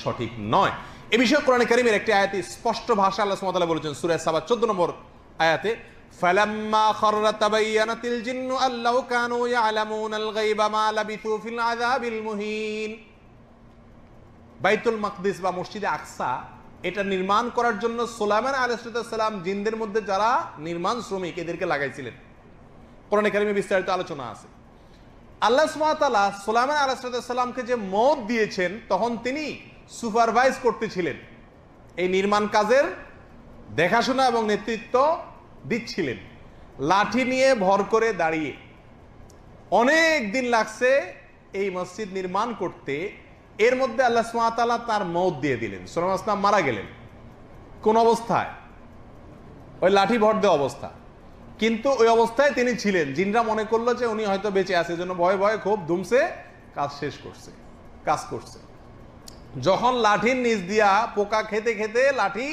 Speaker 1: সঠিক নয়। এ বিষয়ে কোরআনে কারীমের একটি আয়াতে স্পষ্ট ভাষা আল্লাহ সুবহানাহু ওয়া তাআলা বলেছেন সূরা সাবা 14 নম্বর আয়াতে, ফালাম্মা খাররা তাবায়্যানাতিল জিন্নু আল্লাউ কানু ইয়ালামুনাল গায়বা মা লাবিথু ফিল আযাবিল মুহিন। বাইতুল মাকদিস বা মসজিদে আকসা, এটা নির্মাণ করার জন্য সুলাইমান আলাইহিস সালাম জিনদের মধ্যে যারা নির্মাণ শ্রমিক এদেরকে লাগাইছিলেন। কোরআনে কারীমে বিস্তারিত আলোচনা আছে। আল্লাহ সুবহানাহু ওয়া তাআলা সুলাইমান আলাইহিস সালামকে যে মওত দিয়েছেন, তখন তিনি সুপারভাইজ করতেছিলেন, এই নির্মাণ কাজের দেখাশোনা এবং নেতৃত্ব দিচ্ছিলেন, লাঠি নিয়ে ভর করে দাঁড়িয়ে। অনেক দিন লাগছে এই মসজিদ নির্মাণ করতে। এর মধ্যে আল্লাহ সুবহানাহু ওয়া তাআলা তার মওত দিয়ে দিলেন। সুলাইমান আলাইহিস সালাম মারা গেলেন। কোন অবস্থায়? ওই লাঠি ভর দেওয়া অবস্থা। কিন্তু ওই অবস্থায় তিনি ছিলেন। জিনরা মনে করলো যে উনি হয়তো বেঁচে আছে, জন্য ভয়ে ভয়ে খুব ধুমসে কাজ শেষ করছে, কাজ করছে। যখন লাঠির নিচ দিয়া পোকা খেতে খেতে লাঠি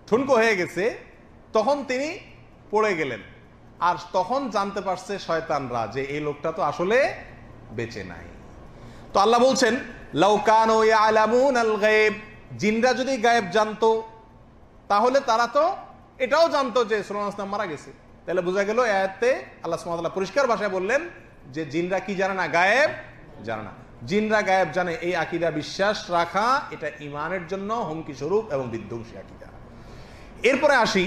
Speaker 1: ঠুনকো হয়ে গেছে, তখন তিনি পড়ে গেলেন। আর তখন জানতে পারছে শয়তানরা যে এই লোকটা তো আসলে বেঁচে নাই। তো আল্লাহ বলছেন, লাউ কানু ইয়ালামুনাল গায়ব, জিনরা যদি গায়েব জানতো তাহলে তারা তো এটাও জানতো যে সুলাইমান আলাইহিস সালাম মারা গেছে। তাহলে বোঝা গেল আয়াতে আল্লাহ সুবহানাহু ওয়া তাআলা পরিষ্কার ভাষায় বললেন যে জিনরা কি জানে না? গায়েব জানে না। জিনরা গায়েব জানে, এই আকীদা বিশ্বাস রাখা এটা ঈমানের জন্য হুমকি স্বরূপ এবং বিধ্বংসী আকীদা। এরপরে আসি,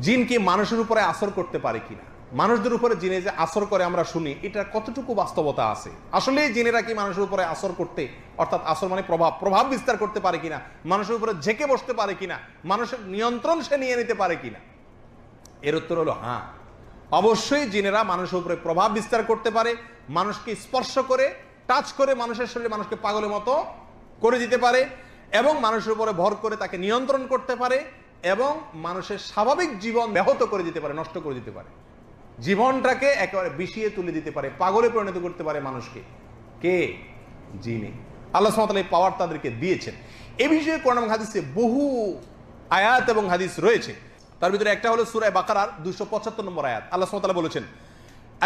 Speaker 1: জিন কি মানুষের উপরে আসর করতে পারে কিনা? মানুষদের উপরে জিনে যে আসর করে আমরা শুনি, এটা কতটুকু বাস্তবতা আছে? আসলে জিনেরা কি মানুষের উপরে আসর করতে, অর্থাৎ আসর মানে প্রভাব বিস্তার করতে পারে কিনা, মানুষের উপরে ঝেঁকে বসতে পারে কিনা, মানুষের নিয়ন্ত্রণ সে নিয়ে নিতে পারে কিনা? এর উত্তর হলো হ্যাঁ, অবশ্যই জিনেরা মানুষের উপরে প্রভাব বিস্তার করতে পারে, মানুষকে স্পর্শ করে, টাচ করে মানুষের শরীরে মানুষকে পাগলের মতো করে দিতে পারে, এবং মানুষের উপরে ভর করে তাকে নিয়ন্ত্রণ করতে পারে, এবং মানুষের স্বাভাবিক জীবন ব্যাহত করে দিতে পারে, নষ্ট করে দিতে পারে, জীবনটাকে একেবারে বিষিয়ে তুলে দিতে পারে, পাগলে পরিণত করতে পারে মানুষকে। কে? জিনে। আল্লাহ সুবহানাহু ওয়া তাআলা এই পাওয়ার তাদেরকে দিয়েছেন। এ বিষয়ে কোরআন এবং হাদিসে বহু আয়াত এবং হাদিস রয়েছে। তার ভিতরে একটা হলো সূরা বাকারার 275 নম্বর আয়াত। আল্লাহ সুবহানাহু ওয়া তাআলা বলেছেন,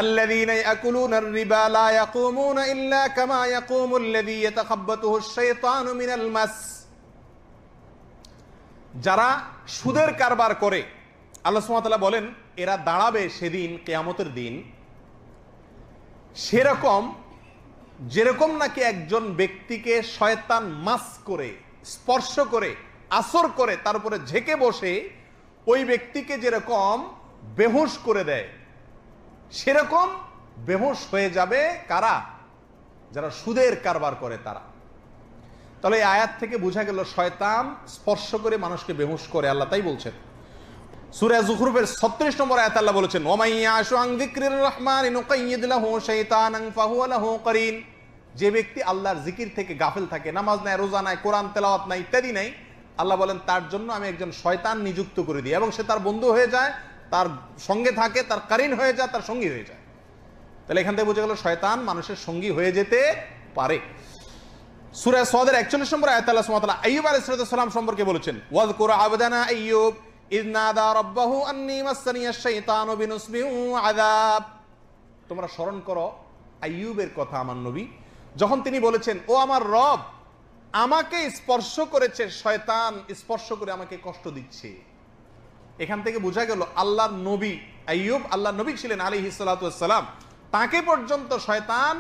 Speaker 1: আল্লাযীনা ইয়াকুলুনার রিবা লা ইয়াকুমুনা ইল্লা কামা ইয়াকুমুল্লাযী ইয়াতাখাব্বাতুহুশ শাইতানু মিনাল মাস। যারা সুদের কারবার করে, আল্লাহ সুবহানাহু ওয়া তাআলা বলেন এরা দাঁড়াবে সেদিন কিয়ামতের দিন সেরকম যেরকম নাকি একজন ব্যক্তিকে শয়তান মাস করে, স্পর্শ করে, আসর করে, তার উপরে ঝেঁকে বসে ওই ব্যক্তিকে যেরকম বেহুশ করে দেয়, সেরকম বেহুশ হয়ে যাবে কারা? যারা সুদের কারবার করে তারা। তাহলে এই আয়াত থেকে বোঝা গেল শয়তান স্পর্শ করে মানুষকে বেহুশ করে, আল্লাহ তাই বলছেন। সূরা যুখরুফের 36 নম্বর আয়াতে আল্লাহ বলেছেন, ওয়া মাইয়াশু আন যিকরির রাহমানি নুকাইয়িদ লাহু শাইতানান ফাহুয়া লাহু করিন। যে ব্যক্তি আল্লাহর জিকির থেকে গাফিল থাকে, নামাজ নাই, রোজা নাই, কোরআন তেলাওয়াত নাই, ইত্যাদি নাই, আল্লাহ বলেন তার জন্য আমি একজন শয়তান নিযুক্ত করে দিই এবং সে তার বন্ধু হয়ে যায়, তার সঙ্গে থাকে, তার কারিন হয়ে যায়, তার সঙ্গী হয়ে যায়। তাহলে এখান থেকে বোঝা গেল শয়তান মানুষের সঙ্গী হয়ে যেতে পারে। সূরা সাদের 41 নম্বর আয়াতে আল্লাহ সুবহানাহু ওয়া তাআলা আইয়ুব আলাইহিস সালাম সম্পর্কে বলেছেন, ওয়াযকুর আবদানা আইয়ুব ইয নাদা রাব্বাহু আন্নী মাসসানিয়াশ শাইতানু বিনুসবিন ওয়া আযাব। তোমরা স্মরণ করো আইয়ুবের কথা আমার নবী, যখন তিনি বলেছেন, ও আমার রব, আমাকে স্পর্শ করেছে শয়তান, স্পর্শ করে আমাকে কষ্ট দিচ্ছে। এখান থেকে বোঝা গেল আল্লাহর নবী আইয়ুব আল্লাহর নবী ছিলেন আলাইহিস সালাতু ওয়াস সালাম, তাকে পর্যন্ত শয়তান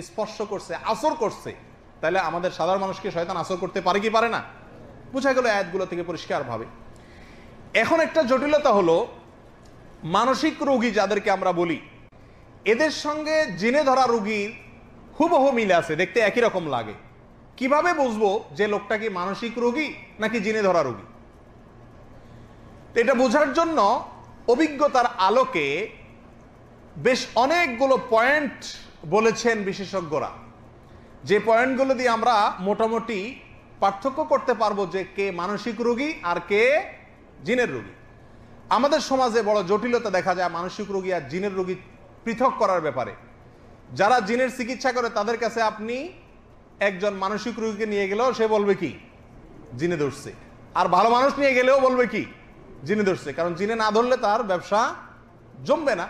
Speaker 1: স্পর্শ করছে, আসর করছে। তাহলে আমাদের সাধারণ মানুষকে শয়তান আসর করতে পারে কি পারে না? বোঝা গেল আয়াতগুলো থেকে পরিষ্কার ভাবে। এখন একটা জটিলতা হলো, মানসিক রোগী যাদেরকে আমরা বলি, এদের সঙ্গে জিনে ধরা রোগীর হুবহু মিল আছে, দেখতে একই রকম লাগে। কিভাবে বুঝবো যে লোকটা কি মানসিক রোগী নাকি জিনে ধরা রোগী? এটা বোঝার জন্য অভিজ্ঞতার আলোকে বেশ অনেকগুলো পয়েন্ট বলেছেন বিশেষজ্ঞরা, যে পয়েন্টগুলো দিয়ে আমরা মোটামুটি পার্থক্য করতে পারবো যে কে মানসিক রোগী আর কে জিনের রোগী। আমাদের সমাজে বড় জটিলতা দেখা যায় মানসিক রোগী আর জিনের রোগী পৃথক করার ব্যাপারে। যারা জিনের চিকিৎসা করে তাদের কাছে আপনি একজন মানসিক রোগীকে নিয়ে গেলেও সে বলবে কি জিনে ধরছে, আর ভালো মানুষ নিয়ে গেলেও বলবে কি জিনে ধরছে, কারণ জিনে না ধরলে তার ব্যবসা জমবে না।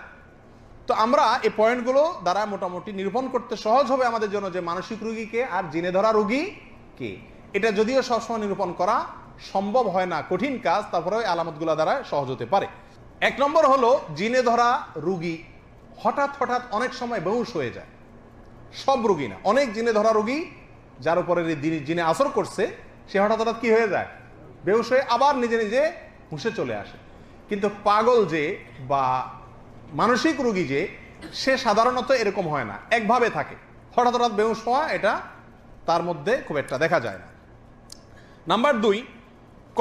Speaker 1: তো আমরা এই পয়েন্টগুলো দ্বারা মোটামুটি নিরূপণ করতে সহজ হবে আমাদের জন্য যে মানসিক রোগীকে আর জিনে ধরা রোগী কে। এটা যদিও সবসময় নিরূপণ করা সম্ভব হয় না, কঠিন কাজ, তারপরে আলামতগুলো দ্বারা সহজ হতে পারে। এক নম্বর হলো, জিনে ধরা রোগী হঠাৎ হঠাৎ অনেক সময় বেহুশ হয়ে যায়। সব রোগী না, অনেক জিনে ধরা রোগী যার উপরে জিনে আসর করছে সে হঠাৎ হঠাৎ কি হয়ে যায়? বেহুশ হয়ে আবার নিজে নিজে হুঁশে চলে আসে। কিন্তু পাগল যে বা মানসিক রোগী যে, সে সাধারণত এরকম হয় না, একভাবে থাকে। হঠাৎ হঠাৎ বেহুশ হওয়া এটা তার মধ্যে খুব একটা দেখা যায় না। নাম্বার 2,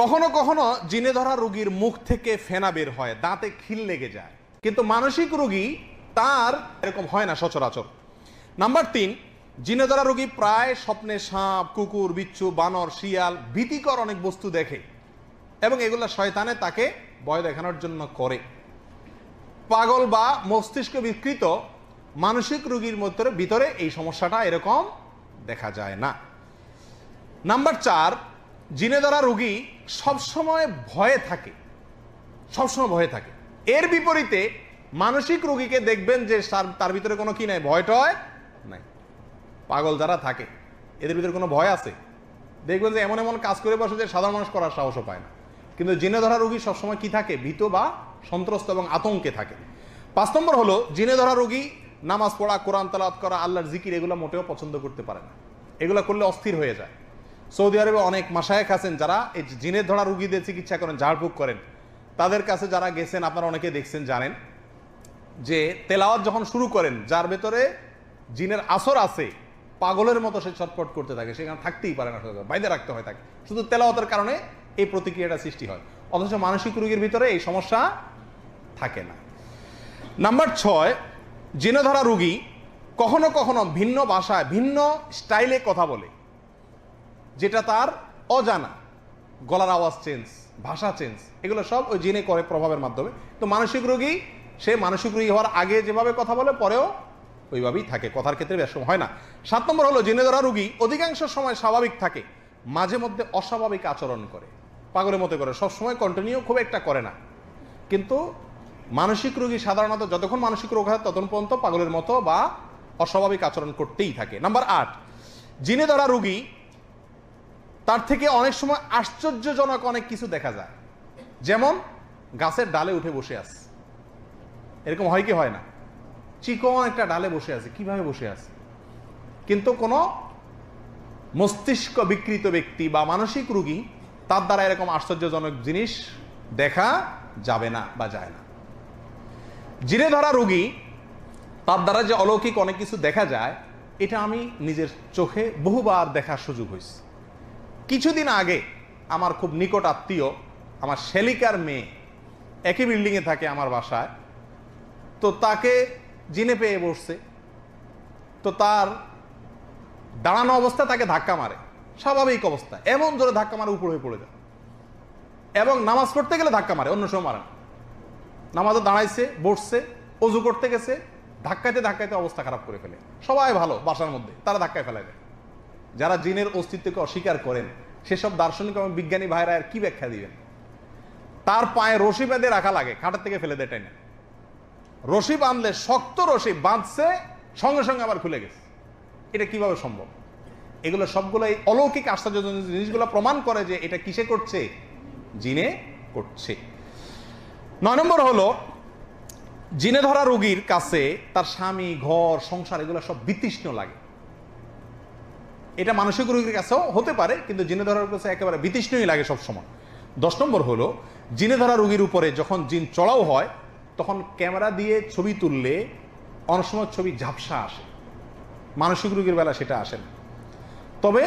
Speaker 1: কখনো কখনো জিনে ধরা রোগীর মুখ থেকে ফেনা বের হয়, দাঁতে খিল লেগে যায়, কিন্তু মানসিক রোগী তার এরকম হয় না সচরাচর। নাম্বার 3, জিনে ধরা রোগী প্রায় স্বপ্নে সাপ, কুকুর, বিচ্ছু, বানর, শিয়াল, ভীতিকর অনেক বস্তু দেখে এবং এগুলো শয়তানে তাকে ভয় দেখানোর জন্য করে। পাগল বা মস্তিষ্ক বিকৃত মানসিক রোগীর ভিতরে এই সমস্যাটা এরকম দেখা যায় না। নাম্বার 4, জিনে ধরা রোগী সবসময় ভয়ে থাকে, সবসময় ভয়ে থাকে। এর বিপরীতে মানসিক রোগীকে দেখবেন যে তার ভিতরে কোনো কি নাই, ভয়টয় নাই। পাগল যারা থাকে এদের ভিতরে কোনো ভয় আছে? দেখবেন যে এমন এমন কাজ করে বসে যে সাধারণ মানুষ করার সাহসও পায় না। কিন্তু জিনে ধরা রোগী সবসময় কি থাকে? ভীত বা সন্ত্রস্ত এবং আতঙ্কে থাকে। 5 নম্বর হলো, জিনে ধরা রোগী নামাজ পড়া, কোরআন তেলাওয়াত করা, আল্লাহর জিকির এগুলো মোটেও পছন্দ করতে পারে না। এগুলো করলে অস্থির হয়ে যায়। সৌদি আরবে অনেক মাশায়েখ আছেন যারা এই জিনে ধরা রোগীদের চিকিৎসা করেন, ঝাড়ফুঁক করেন। তাদের কাছে যারা গেছেন আপনারা অনেকে দেখছেন, জানেন যে তেলাওয়াত যখন শুরু করেন, যার ভেতরে জিনের আসর আছে, পাগলের মতো সে ছটফট করতে থাকে, সেখানে থাকতেই পারে না, বাইরে রাখতে হয় তাকে। শুধু তেলাওয়াতের কারণে এই প্রতিক্রিয়াটা সৃষ্টি হয়, অথচ মানসিক রোগীর ভিতরে এই সমস্যা থাকে না। নাম্বার 6, জিনে ধরা রোগী কখনো কখনো ভিন্ন ভাষায়, ভিন্ন স্টাইলে কথা বলে, যেটা তার অজানা। গলার আওয়াজ চেঞ্জ, ভাষা চেঞ্জ, এগুলো সব ওই জিনে করে প্রভাবের মাধ্যমে। তো মানসিক রোগী সে মানসিক রোগী হওয়ার আগে যেভাবে কথা বলে পরেও ওইভাবেই থাকে, কথার ক্ষেত্রে বেশ হয় না। 7 নম্বর হলো, জিনে ধরা রোগী অধিকাংশ সময় স্বাভাবিক থাকে, মাঝে মধ্যে অস্বাভাবিক আচরণ করে, পাগলের মতো করে, সবসময় কন্টিনিউ খুব একটা করে না। কিন্তু মানসিক রোগী সাধারণত যতক্ষণ মানসিক রোগ হয় ততক্ষণ পর্যন্ত পাগলের মতো বা অস্বাভাবিক আচরণ করতেই থাকে। নাম্বার 8, জিনে ধরা রোগী, তার থেকে অনেক সময় আশ্চর্যজনক অনেক কিছু দেখা যায়। যেমন গাছের ডালে উঠে বসে আছে, এরকম হয় কি হয় না? চিকন একটা ডালে বসে আছে, কিভাবে বসে আছে? কিন্তু কোনো মস্তিষ্ক বিকৃত ব্যক্তি বা মানসিক রোগী, তার দ্বারা এরকম আশ্চর্যজনক জিনিস দেখা যাবে না বা যায় না। জিনে ধরা রোগী, তার দ্বারা যে অলৌকিক অনেক কিছু দেখা যায়, এটা আমি নিজের চোখে বহুবার দেখার সুযোগ হয়েছে। কিছুদিন আগে আমার খুব নিকট আত্মীয়, আমার শ্যালিকার মেয়ে, একই বিল্ডিংয়ে থাকে আমার বাসায়, তো তাকে জিনে পেয়ে বসছে। তো তার দাঁড়ানো অবস্থা তাকে ধাক্কা মারে, স্বাভাবিক অবস্থা, এমন জোরে ধাক্কা মারে উপরে হয়ে পড়ে যায়। এবং নামাজ পড়তে গেলে ধাক্কা মারে, অন্য সময় মারে না। নামাজে দাঁড়াইছে, বসছে, অজু করতে গেছে, ধাক্কাইতে ধাক্কাইতে অবস্থা খারাপ করে ফেলে। সবাই ভালো বাসার মধ্যে, তারা ধাক্কায় ফেলে দেয়। যারা জিনের অস্তিত্বকে অস্বীকার করেন সেসব দার্শনিক এবং বিজ্ঞানী ভাইরা আর কি ব্যাখ্যা দিবেন? তার পায়ে রশি বেঁধে রাখা লাগে, খাটের থেকে ফেলে দেয় না। রশি বাঁধলে, শক্ত রশি বাঁধছে, সঙ্গে সঙ্গে আবার খুলে গেছে। এটা কিভাবে সম্ভব? এগুলো সবগুলো এই অলৌকিক আশ্চর্যজনক জিনিসগুলো প্রমাণ করে যে এটা কিসে করছে? জিনে করছে। 9 নম্বর হলো, জিনে ধরা রোগীর কাছে তার স্বামী, ঘর, সংসার এগুলো সব বিতৃষ্ণ লাগে। এটা মানসিক রোগীর কাছেও হতে পারে, কিন্তু জিনে ধরার কাছে একেবারে বিতৃষ্ণই লাগে সবসময়। 10 নম্বর হলো, জিনে ধরা রোগীর উপরে যখন জিন চড়াও হয়, তখন ক্যামেরা দিয়ে ছবি তুললে অনেক সময় ছবি ঝাপসা আসে। মানসিক রোগীর বেলা সেটা আসে না। তবে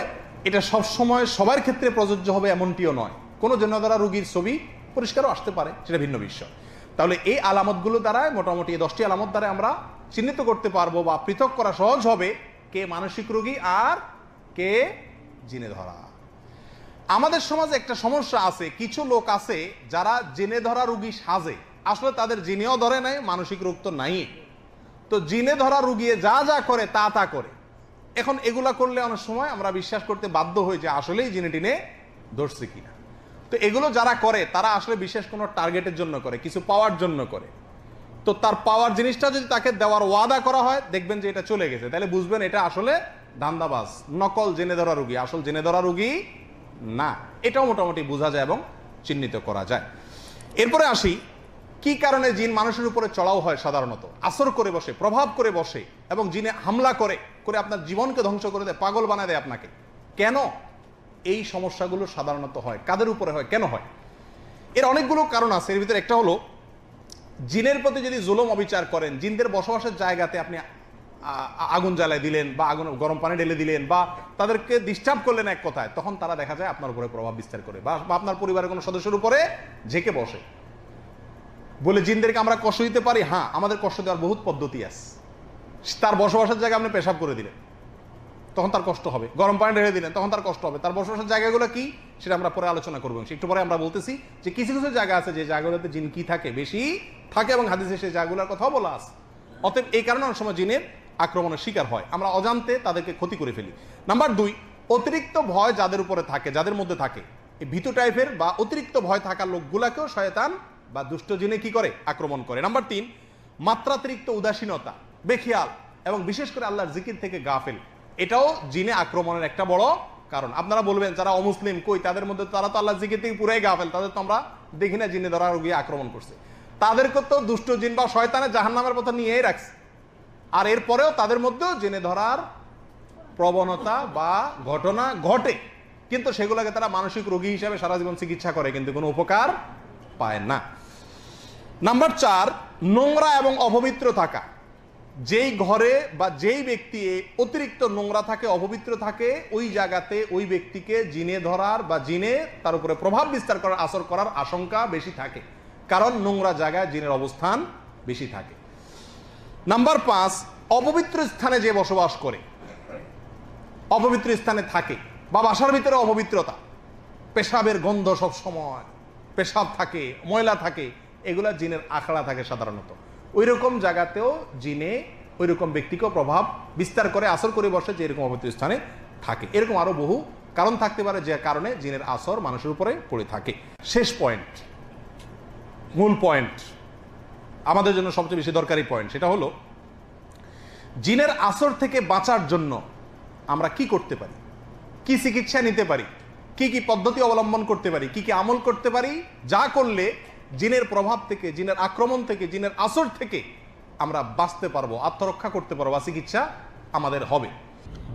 Speaker 1: এটা সব সময় সবার ক্ষেত্রে প্রযোজ্য হবে এমনটিও নয়। কোনো জিনে ধরা রোগীর ছবি পরিষ্কারও আসতে পারে, সেটা ভিন্ন বিষয়। তাহলে এই আলামতগুলো দ্বারা, মোটামুটি 10টি আলামত দ্বারা আমরা চিহ্নিত করতে পারবো বা পৃথক করা সহজ হবে কে মানসিক রোগী আর কে জিনে ধরা। আমাদের সমাজে একটা সমস্যা আছে, কিছু লোক আছে যারা জিনে ধরা রোগী সাজে, আসলে তাদের জিনেও ধরে নাই, মানসিক রোগ তো নাই। তো জিনে ধরা রোগী যা যা করে তা তা করে। এখন এগুলা করলে অনেক সময় আমরা বিশ্বাস করতে বাধ্য হই যে আসলেই জিনে টিনে ধরছে কিনা। তো এগুলো যারা করে তারা আসলে বিশেষ কোনো টার্গেটের জন্য করে, কিছু পাওয়ার জন্য করে। তো তার পাওয়ার জিনিসটা যদি তাকে দেওয়ার ওয়াদা করা হয়, দেখবেন যে এটা চলে গেছে, তাহলে বুঝবেন এটা আসলে ধান্দাবাজ, নকল জেনে ধরা রোগী, আসল জেনে ধরা রোগী না। এটাও মোটামুটি বোঝা যায় এবং চিহ্নিত করা যায়। এরপরে আসি, কি কারণে জিন মানুষের উপরে চড়াও হয়? সাধারণত আসর করে বসে, প্রভাব করে বসে, এবং জিনে হামলা করে করে আপনার জীবনকে ধ্বংস করে দেয়, পাগল বানায় দেয় আপনাকে। কেন এই সমস্যাগুলো সাধারণত হয়? কাদের উপরে হয়? কেন হয়? এর অনেকগুলো কারণ আছে। এর ভিতরে একটা হলো, জিনের প্রতি যদি জুলুম অবিচার করেন, জিনদের বসবাসের জায়গাতে আপনি আগুন জ্বালায় দিলেন বা আগুন গরম পানি ঢেলে দিলেন বা তাদেরকে ডিস্টার্ব করলেন এক কথায়, তখন তারা দেখা যায় আপনার উপরে প্রভাব বিস্তার করে বা আপনার পরিবারের কোনো সদস্যের উপরে ঝেঁকে বসে। বলে জিনদেরকে আমরা কষ্ট দিতে পারি? হ্যাঁ, আমাদের কষ্ট দেওয়ার বহুত পদ্ধতি আছে। তার বসবাসের জায়গায় আপনি পেশাব করে দিলেন, তখন তার কষ্ট হবে। গরম পানি ঢেলে দিলেন, তখন তার কষ্ট হবে। তার বসবাসের জায়গাগুলো কি সেটা আমরা পরে আলোচনা করবো। একটু পরে আমরা বলতেছি যে কিছু কিছু জায়গা আছে যে জায়গাগুলোতে জিন কি থাকে, বেশি থাকে, এবং হাদিসে সেই জায়গাগুলোর কথাও বলা আছে। অতএব এই কারণে অনেক সময় জিনের আক্রমণের শিকার হয়, আমরা অজান্তে তাদেরকে ক্ষতি করে ফেলি। নাম্বার 2, অতিরিক্ত ভয় যাদের উপরে থাকে, যাদের মধ্যে থাকে, এই ভীতু টাইপের বা অতিরিক্ত ভয় থাকা লোকগুলাকেও শয়তান বা দুষ্ট জিনে কি করে? আক্রমণ করে। নাম্বার 3, মাত্রাতিরিক্ত উদাসীনতা, বেখেয়াল, এবং বিশেষ করে আল্লাহর জিকির থেকে গাফেল, এটাও জিনে আক্রমণের একটা বড় কারণ। আপনারা বলবেন যারা অমুসলিম, কই তাদের মধ্যে, তারা তো আল্লাহর জিকির থেকে পুরাই গাফেল, তাদের তো আমরা দেখি না জিনে ধরা রোগী আক্রমণ করছে। তাদেরকে তো দুষ্ট জিন বা শয়তানের জাহান্নামের কথা নিয়েই রাখছে, আর এরপরেও তাদের মধ্যেও জিনে ধরার প্রবণতা বা ঘটনা ঘটে, কিন্তু সেগুলোকে তারা মানসিক রোগী হিসাবে সারা জীবন চিকিৎসা করে, কিন্তু কোনো উপকার পায় না। নাম্বার 4, নোংরা এবং অপবিত্র থাকা। যেই ঘরে বা যেই ব্যক্তি অতিরিক্ত নোংরা থাকে, অপবিত্র থাকে, ওই জায়গাতে ওই ব্যক্তিকে জিনে ধরার বা জিনে তার উপরে প্রভাব বিস্তার করার, আসর করার আশঙ্কা বেশি থাকে, কারণ নোংরা জায়গায় জিনের অবস্থান বেশি থাকে। নাম্বার 5, অপবিত্র স্থানে যে বসবাস করে, অপবিত্র স্থানে থাকে বা বাসার ভিতরে অপবিত্রতা, পেশাবের গন্ধ সব সময়, পেশাব থাকে, ময়লা থাকে, এগুলা জিনের আখড়া থাকে সাধারণত। ওই রকম জায়গাতেও জিনে ওই রকম ব্যক্তিকেও প্রভাব বিস্তার করে, আসর করে বসে, যে এরকম অপবিত্র স্থানে থাকে। এরকম আরো বহু কারণ থাকতে পারে যে কারণে জিনের আসর মানুষের উপরে পড়ে থাকে। শেষ পয়েন্ট, মূল পয়েন্ট, আমাদের জন্য সবচেয়ে বেশি দরকারি পয়েন্ট, সেটা হলো জিনের আসর থেকে বাঁচার জন্য আমরা কি করতে পারি, কি চিকিৎসা নিতে পারি, কি কি পদ্ধতি অবলম্বন করতে পারি, কি কি আমল করতে পারি, যা করলে জিনের প্রভাব থেকে, জিনের আক্রমণ থেকে, জিনের আসর থেকে আমরা বাঁচতে পারবো, আত্মরক্ষা করতে পারবো, বা চিকিৎসা আমাদের হবে।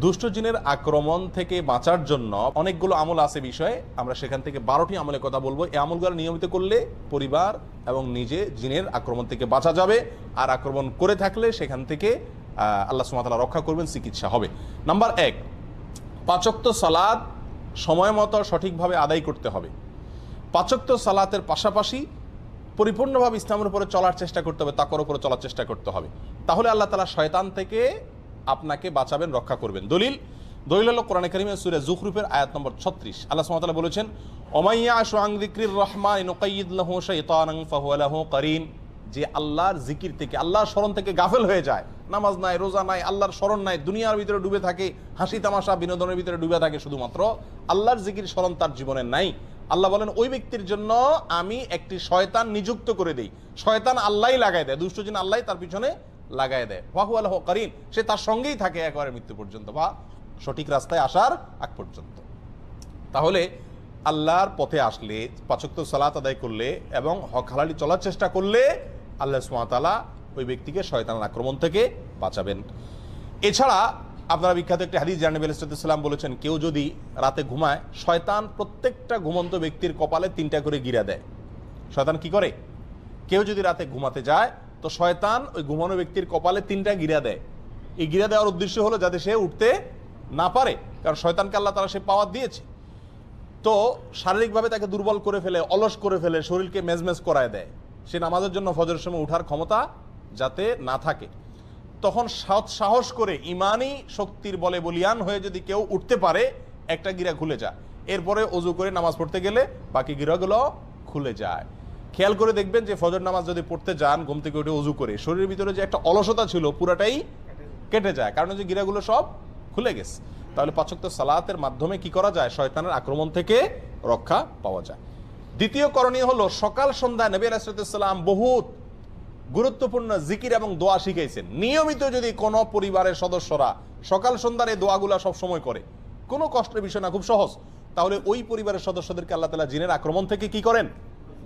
Speaker 1: দুষ্ট জিনের আক্রমণ থেকে বাঁচার জন্য অনেকগুলো আমল আছে বিষয়ে, আমরা সেখান থেকে 12টি আমলের কথা বলবো। এই আমলগুলো নিয়মিত করলে পরিবার এবং নিজে জিনের আক্রমণ থেকে বাঁচা যাবে, আর আক্রমণ করে থাকলে সেখান থেকে আল্লাহ সুবহানাহু ওয়া তাআলা রক্ষা করবেন, চিকিৎসা হবে। নাম্বার 1, 5 ওয়াক্ত সালাত সময় মতো সঠিকভাবে আদায় করতে হবে। 5 ওয়াক্ত সালাতের পাশাপাশি পরিপূর্ণভাবে ইসলামের উপরে চলার চেষ্টা করতে হবে, তাকওয়ার উপরে চলার চেষ্টা করতে হবে। তাহলে আল্লাহ তাআলা শয়তান থেকে আপনাকে বাঁচাবেন, রক্ষা করবেন। দলিল হলো কোরআনে কারীমের সূরা যুখরুফের আয়াত নম্বর 36। আল্লাহ সুবহানাহু ওয়া তাআলা বলেছেন, ওমাইয়া আশু আন যিকরির রহমান নুকাইয়িদ লাহু শাইতানান ফাহুয়া লাহু কারিন। যে আল্লাহর জিকির থেকে, আল্লাহর স্মরণ থেকে গাফেল হয়ে যায়, নামাজ নাই, রোজা নাই, আল্লাহর স্মরণ নাই, দুনিয়ার ভিতরে ডুবে থাকে, হাসি তামাশা বিনোদনের ভিতরে ডুবে থাকে, শুধুমাত্র আল্লাহর জিকির স্মরণ তার জীবনে নাই। আল্লাহ বলেন ওই ব্যক্তির জন্য আমি একটি শয়তান নিযুক্ত করে দেই। শয়তান আল্লাহই লাগাই দেয়, দুষ্ট জিন আল্লাহই তার পিছনে লাগাই দেয়। ফাহুয়া লাহু কারিন, সে তার সঙ্গেই থাকে একেবারে মৃত্যু পর্যন্ত, বা সঠিক রাস্তায় আসার আগ পর্যন্ত। তাহলে আল্লাহর পথে আসলে, 5 ওয়াক্ত সালাত আদায় করলে এবং হক হালালি চলার চেষ্টা করলে আল্লাহ সুবহানাহু ওয়া তাআলা ওই ব্যক্তিকে শয়তানের আক্রমণ থেকে বাঁচাবেন। এছাড়া আপনারা বিখ্যাত একটি হাদিস জানেন, নবী সাল্লাল্লাহু আলাইহি ওয়াসাল্লাম বলেছেন, কেউ যদি রাতে ঘুমায়, শয়তান প্রত্যেকটা ঘুমন্ত ব্যক্তির কপালে 3টা করে গিরা দেয়। শয়তান কি করে? কেউ যদি রাতে ঘুমাতে যায় তো শয়তান ওই ঘুমানো ব্যক্তির কপালে 3টা গিরা দেয়। এই গিরা দেওয়ার উদ্দেশ্য হলো যাতে সে উঠতে না পারে, কারণ শয়তানকে আল্লাহ তাআলা সে পাওয়ার দিয়েছে। তো শারীরিকভাবে তাকে দুর্বল করে ফেলে, অলস করে ফেলে, শরীরকে মেজমেজ করায় দেয়, সে নামাজের জন্য ফজরের সময় উঠার ক্ষমতা যাতে না থাকে। তখন সাহস করে ইমানি শক্তির বলে বলিয়ান হয়ে যদি কেউ উঠতে পারে, একটা গিরা খুলে যায়, এরপরে অজু করে নামাজ পড়তে গেলে বাকি গিরাগুলো খুলে যায়। খেয়াল করে দেখবেন যে ফজর নামাজ যদি পড়তে যান, ঘুম থেকে উঠে অজু করে, শরীরের ভিতরে যে একটা অলসতা ছিল পুরাটাই কেটে যায়, কারণ যে গিরাগুলো সব খুলে গেছে। তাহলে 5 ওয়াক্ত সালাতের মাধ্যমে কি করা যায়? শয়তানের আক্রমণ থেকে রক্ষা পাওয়া যায়। দ্বিতীয় করণীয় হলো, সকাল সন্ধ্যা নবী আলাইহিস সালাম বহুত গুরুত্বপূর্ণ জিকির এবং দোয়া শিখাইছেন। নিয়মিত যদি কোনো পরিবারের সদস্যরা সকাল সন্ধ্যার এই দোয়াগুলা সব সময় করে, কোনো কষ্টের বিষয় না, খুব সহজ, তাহলে ওই পরিবারের সদস্যদেরকে আল্লাহ তাআলা জিনের আক্রমণ থেকে কি করেন?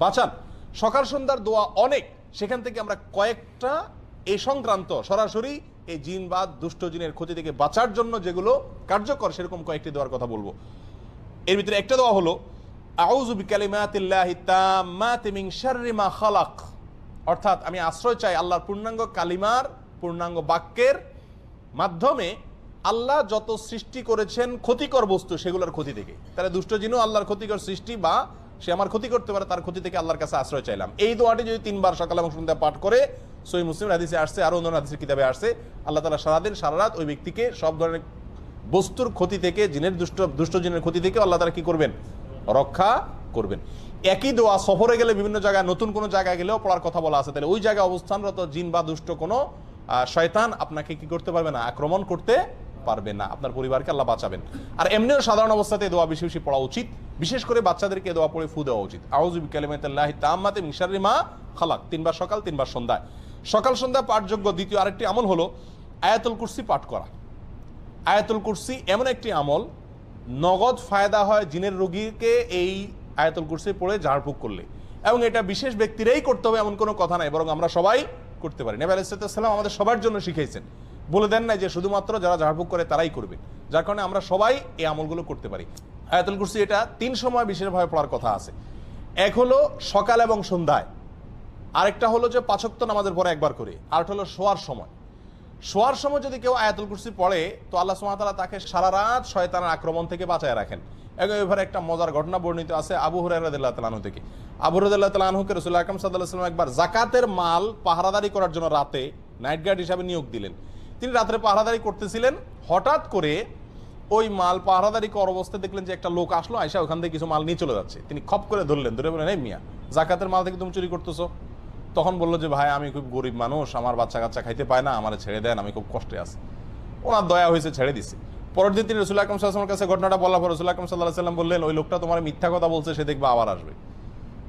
Speaker 1: বাঁচান। সকাল সন্ধ্যার দোয়া অনেক, সেখান থেকে আমরা কয়েকটা এই সংক্রান্ত সরাসরি এই জিন বা দুষ্ট জিনের ক্ষতি থেকে বাঁচার জন্য যেগুলো কার্যকর, সেরকম কয়েকটি দোয়ার কথা বলবো। এর ভিতরে একটা দোয়া হলো আউযু বিকালিমাতিল্লাহি তাম্মাতি মিন শাররি মা খালাক, অর্থাৎ আমি আশ্রয় চাই আল্লাহর পূর্ণাঙ্গ কালিমার, পূর্ণাঙ্গ বাক্যের মাধ্যমে আল্লাহ যত সৃষ্টি করেছেন ক্ষতিকর বস্তু, সেগুলোর ক্ষতি থেকে। তাহলে দুষ্ট জিনও আল্লাহর ক্ষতিকর সৃষ্টি, বা সে আমার ক্ষতি করতে পারে, তার ক্ষতি থেকে আল্লাহর কাছে আশ্রয় চাইলাম। এই দোয়াটি যদি 3 বার সকাল এবং সন্ধ্যা পাঠ করে, সহিহ মুসলিম হাদিসে আসছে, আরো অন্য হাদিসের কিতাবে আসছে, আল্লাহ তাআলা সারাদিন সারা রাত ওই ব্যক্তিকে সব ধরনের বস্তুর ক্ষতি থেকে, জিনের দুষ্ট জিনের ক্ষতি থেকে আল্লাহ তাআলা কি করবেন? রক্ষা করবেন। একই দোয়া সফরে গেলে, বিভিন্ন জায়গায়, নতুন কোনো জায়গায় গেলেও পড়ার কথা বলা আছে। তাহলে ওই জায়গায় অবস্থানরত জিন বা দুষ্ট কোনো শয়তান আপনাকে কি করতে পারবে না? আক্রমণ করতে পারবে না। আপনার পরিবারকে আল্লাহ বাঁচাবেন। আর এমনিও সাধারণ অবস্থাতে দোয়া বেশি বেশি পড়া উচিত, বিশেষ করে বাচ্চাদেরকে দোয়া পড়ে ফু দেওয়া উচিত। আউযু বিকালিমাতিল্লাহি তাম্মাতি মিন শাররি মা খালাক, 3 বার সকাল, 3 বার সন্ধ্যায়। সকাল সন্ধ্যা পাঠযোগ্য দ্বিতীয় আরেকটি আমল হলো আয়াতুল কুরসি পাঠ করা। আয়াতুল কুরসি এমন একটি আমল, নগদ ফায়দা হয় জিনের রোগীকে এই আয়াতুল কুরসি পড়ে ঝাড়ফুঁক করলে, এবং এটা বিশেষ ব্যক্তিরাই করতে হবে এমন কোনো কথা নাই, বরং আমরা সবাই করতে পারি। নবী আলাইহিস সালাম আমাদের সবার জন্য শিখাইছেন, বলে দেন নাই যে শুধুমাত্র যারা ঝাড়ফুঁক করে তারাই করবে, যার কারণে আমরা সবাই এই আমলগুলো করতে পারি। আয়াতুল কুরসি এটা 3 সময় বিশেষভাবে পড়ার কথা আছে। এক হলো সকাল এবং সন্ধ্যায়, আরেকটা হলো যে 5 ওয়াক্ত নামাজের পরে একবার করে, আরেকটা হলো শোয়ার সময়। শোয়ার সময় যদি কেউ আয়াতুল কুরসি পড়ে, তো আল্লাহ সুবহানাহু ওয়া তাআলা তাকে সারা রাত শয়তানের আক্রমণ থেকে বাঁচায় রাখেন। এবারে একটা মজার ঘটনা বর্ণিত আছে আবু হুরায়রা রাদিয়াল্লাহু তাআলা আনহু থেকে। আবু হুরায়রা রাদিয়াল্লাহু তাআলা আনহুকে রাসূলুল্লাহ আকরাম সাল্লাল্লাহু আলাইহি ওয়াসাল্লাম একবার যাকাতের মাল পাহারাদারি করার জন্য রাতে নাইট গার্ড হিসাবে নিয়োগ দিলেন। তিনি রাতে পাহারাদারি করতেছিলেন, হঠাৎ করে ওই মাল পাহারাদারি করার অবস্থায় দেখলেন যে একটা লোক আসলো, আয়সা ওখান থেকে কিছু মাল নিয়ে চলে যাচ্ছে। তিনি খপ করে ধরলেন, ধরে বললেন, এই মিয়া, যাকাতের মাল থেকে তুমি চুরি করতেছো? তখন বললো যে ভাই, আমি খুব গরিব মানুষ, আমার বাচ্চা কাচ্চা খাইতে পায় না, আমার ছেড়ে দেন, আমি খুব কষ্টে আছি। ওনার দয়া হয়েছে, ছেড়ে দিছে। পরের দিন তিনি রাসূলুল্লাহ আকরাম সাল্লাল্লাহু আলাইহি ওয়াসাল্লামের কাছে ঘটনাটা বলার পর রাসূলুল্লাহ আকরাম সাল্লাল্লাহু আলাইহি ওয়াসাল্লাম বললেন, ওই লোকটা তোমার মিথ্যা কথা বলছে, সে দেখবে আবার আসবে।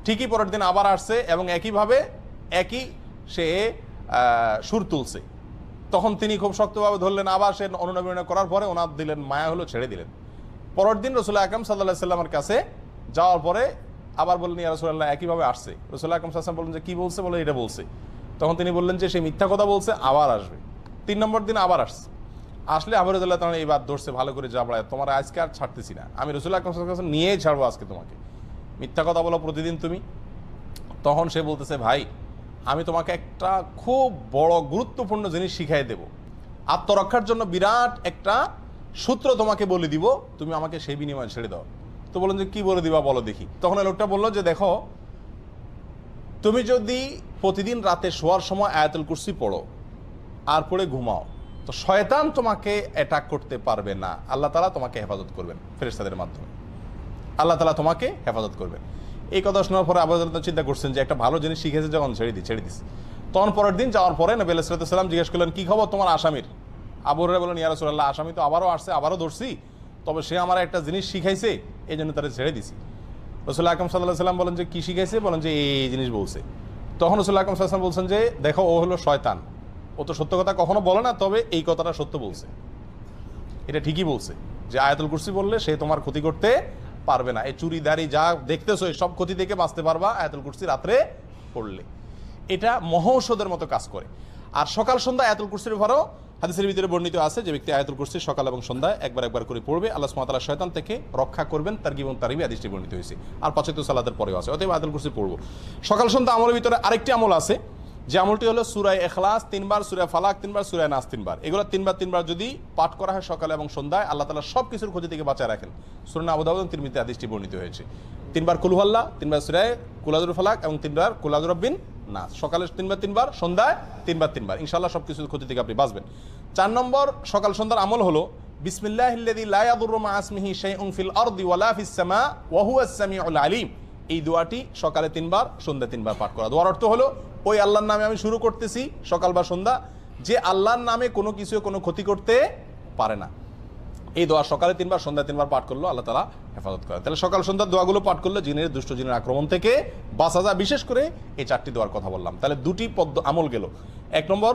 Speaker 1: ঠিকই পরের দিন আবার আসছে এবং একইভাবে একই সে সুর তুলছে। তখন তিনি খুব শক্তভাবে ধরলেন, আবার সে অনুনয় করার পরে ওনার দিলেন মায়া হলো, ছেড়ে দিলেন। পরের দিন রাসূলুল্লাহ আকরাম সাল্লাল্লাহু আলাইহি ওয়াসাল্লামের কাছে যাওয়ার পরে আবার বললেন, ইয়া রাসূলুল্লাহ, একইভাবে আসছে। রাসূলুল্লাহ আকরাম সাল্লাল্লাহু আলাইহি ওয়াসাল্লাম বললেন যে কি বলছে, বলে এটা বলছে। তখন তিনি বললেন যে সে মিথ্যা কথা বলছে, আবার আসবে। 3 নম্বর দিন আবার আসছে। আসলে আবু রাদিয়াল্লাহু তাআলা এইবার ধরছে ভালো করে, জাবড়ায় তোমার আজকে আর ছাড়তেছি না, আমি রাসূলুল্লাহ আকরাম সাল্লাল্লাহু আলাইহি ওয়াসাল্লাম নিয়েই ছাড়বো আজকে তোমাকে, মিথ্যা কথা বলো প্রতিদিন তুমি। তখন সে বলতেছে, ভাই আমি তোমাকে একটা খুব বড় গুরুত্বপূর্ণ জিনিস শিখাই দেব, আত্মরক্ষার জন্য বিরাট একটা সূত্র তোমাকে বলে দিব, তুমি আমাকে সেই বিনিময়ে ছেড়ে দাও। তো বলেন যে কি বলে দিবা বলো দেখি। তখন এই লোকটা বললো যে দেখো, তুমি যদি প্রতিদিন রাতে শোয়ার সময় আয়াতুল কুরসি পড়ো আর পড়ে ঘুমাও, তো শয়তান তোমাকে অ্যাটাক করতে পারবে না, আল্লাহ তাআলা তোমাকে হেফাজত করবেন ফেরেশতাদের মাধ্যমে, আল্লাহ তাআলা তোমাকে হেফাজত করবেন। এই কথা শোনার পরে আবু হুরায়রা চিন্তা করছেন যে একটা ভালো জিনিস শিখেছে যখন, ছেড়ে দিস। তখন পরের দিন যাওয়ার পরে নবী আলাইহিস সালাম জিজ্ঞেস করলেন, কি খবর তোমার আসামির? আবু হুরায়রা বললেন, ইয়া রাসূলুল্লাহ, আসামি তো আবারও আসছে, আবারও ধরছি, তবে সে আমার একটা জিনিস শিখাইছে, এই জন্য তারা ছেড়ে দিছি। রাসূলুল্লাহ আকরাম সাল্লাল্লাহু আলাইহি ওয়াসাল্লাম বলেন যে কি শিখাইছে? বলেন যে এই জিনিস বলছে। তখন রাসূলুল্লাহ আকরাম সাল্লাল্লাহু আলাইহি ওয়াসাল্লাম বলছেন যে দেখো, ও হলো শয়তান, ও তো সত্য কথা কখনো বলে না, তবে এই কথাটা সত্য বলছে, এটা ঠিকই বলছে যে আয়াতুল কুরসি বললে সে তোমার ক্ষতি করতে পারবে না। এই চুরি দাড়ি যা দেখতেছো এই সব ক্ষতি থেকে বাঁচতে পারবা আয়াতুল কুরসি রাত্রে পড়লে, এটা মহৌষধের মতো কাজ করে। আর সকাল সন্ধ্যা আয়াতুল কুরসির উপরও হাদিসের ভিতরে বর্ণিত আছে যে ব্যক্তি আয়াতুল কুরসি সকাল এবং সন্ধ্যায় একবার করে পড়বে, আল্লাহ সুবহানাহু ওয়া তাআলা শয়তান থেকে রক্ষা করবেন, তারগীব এবং তারহিবে হাদিসটি বর্ণিত হয়েছে। আর 5 ওয়াক্ত সালাতের পরেও আছে, অতএব আয়াতুল কুরসি পড়বো। সকাল সন্ধ্যা আমলের ভিতরে আরেকটি আমল আছে, যে আমলটি হলো সূরা ইখলাস 3 বার, সূরা ফালাক 3 বার, সূরা নাস 3 বার। এগুলো 3 বার যদি পাঠ করা হয় সকালে এবং সন্ধ্যায়, আল্লাহ তাআলা সব কিছুর ক্ষতি থেকে বাঁচায় রাখেন। সুনান আবু দাউদ এবং তিরমিজিতে হাদিসটি বর্ণিত হয়েছে। 3 বার কুল হুয়াল্লাহ, 3 বার সূরা কুল আযুল ফালাক এবং 3 বার কুল আযুর রাব্বিন নাস। সকালে 3 বার, সন্ধ্যায় 3 বার, ইনশাআল্লাহ সব কিছুর ক্ষতি থেকে আপনি বাঁচবেন। 4 নম্বর সকাল সন্ধ্যার আমল হলো বিসমিল্লাহিল্লাযী লা ইয়াদুররু মা ইসমিহি শাইউন ফিল আরদি ওয়ালা ফিস সামা ওয়া হুয়াস সামিউল আলিম। এই দোয়াটি সকালে 3 বার, সন্ধ্যায় 3 বার পাঠ করা। দোয়ার অর্থ হলো, ওই আল্লাহর নামে আমি শুরু করতেছি সকাল বা সন্ধ্যা, যে আল্লাহর নামে কোনো কিছু কোনো ক্ষতি করতে পারে না। এই দোয়া সকালে 3 বার, সন্ধ্যায় 3 বার পাঠ করলো, আল্লাহ তাআলা হেফাজত করে। তাহলে সকাল সন্ধ্যার দোয়াগুলো পাঠ করলে দুষ্ট জিনের আক্রমণ থেকে বাঁচা যায়। বিশেষ করে এই 4টি দোয়ার কথা বললাম। তাহলে 2টি আমল গেল। 1 নম্বর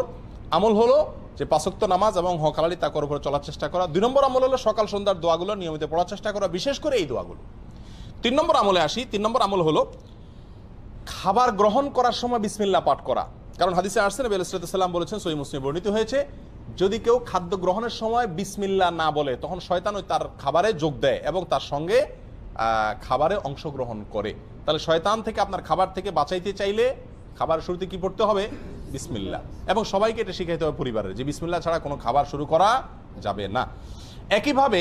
Speaker 1: আমল হলো যে 5 ওয়াক্ত নামাজ এবং হক হালালি তাকওয়ার উপরে চলার চেষ্টা করা। 2 নম্বর আমল হলো সকাল সন্ধ্যার দোয়াগুলো নিয়মিত পড়ার চেষ্টা করা, বিশেষ করে এই দোয়াগুলো। 3 নম্বর আমলে আসি। 3 নম্বর আমল হলো খাবার গ্রহণ করার সময় বিসমিল্লাহ পাঠ করা। কারণ হাদিসে আসছে, নবী আলাইহিস সালাম বলেছেন, সহিহ মুসলিমে বর্ণিত হয়েছে, যদি কেউ খাদ্য গ্রহণের সময় বিসমিল্লাহ না বলে, তখন শয়তান ওই তার খাবারে যোগ দেয় এবং তার সঙ্গে খাবারে অংশগ্রহণ করে। তাহলে শয়তান থেকে, আপনার খাবার থেকে বাঁচাইতে চাইলে খাবার শুরুতে কি পড়তে হবে? বিসমিল্লাহ। এবং সবাইকে এটা শিখাইতে হবে পরিবারের, যে বিসমিল্লাহ ছাড়া কোনো খাবার শুরু করা যাবে না। একইভাবে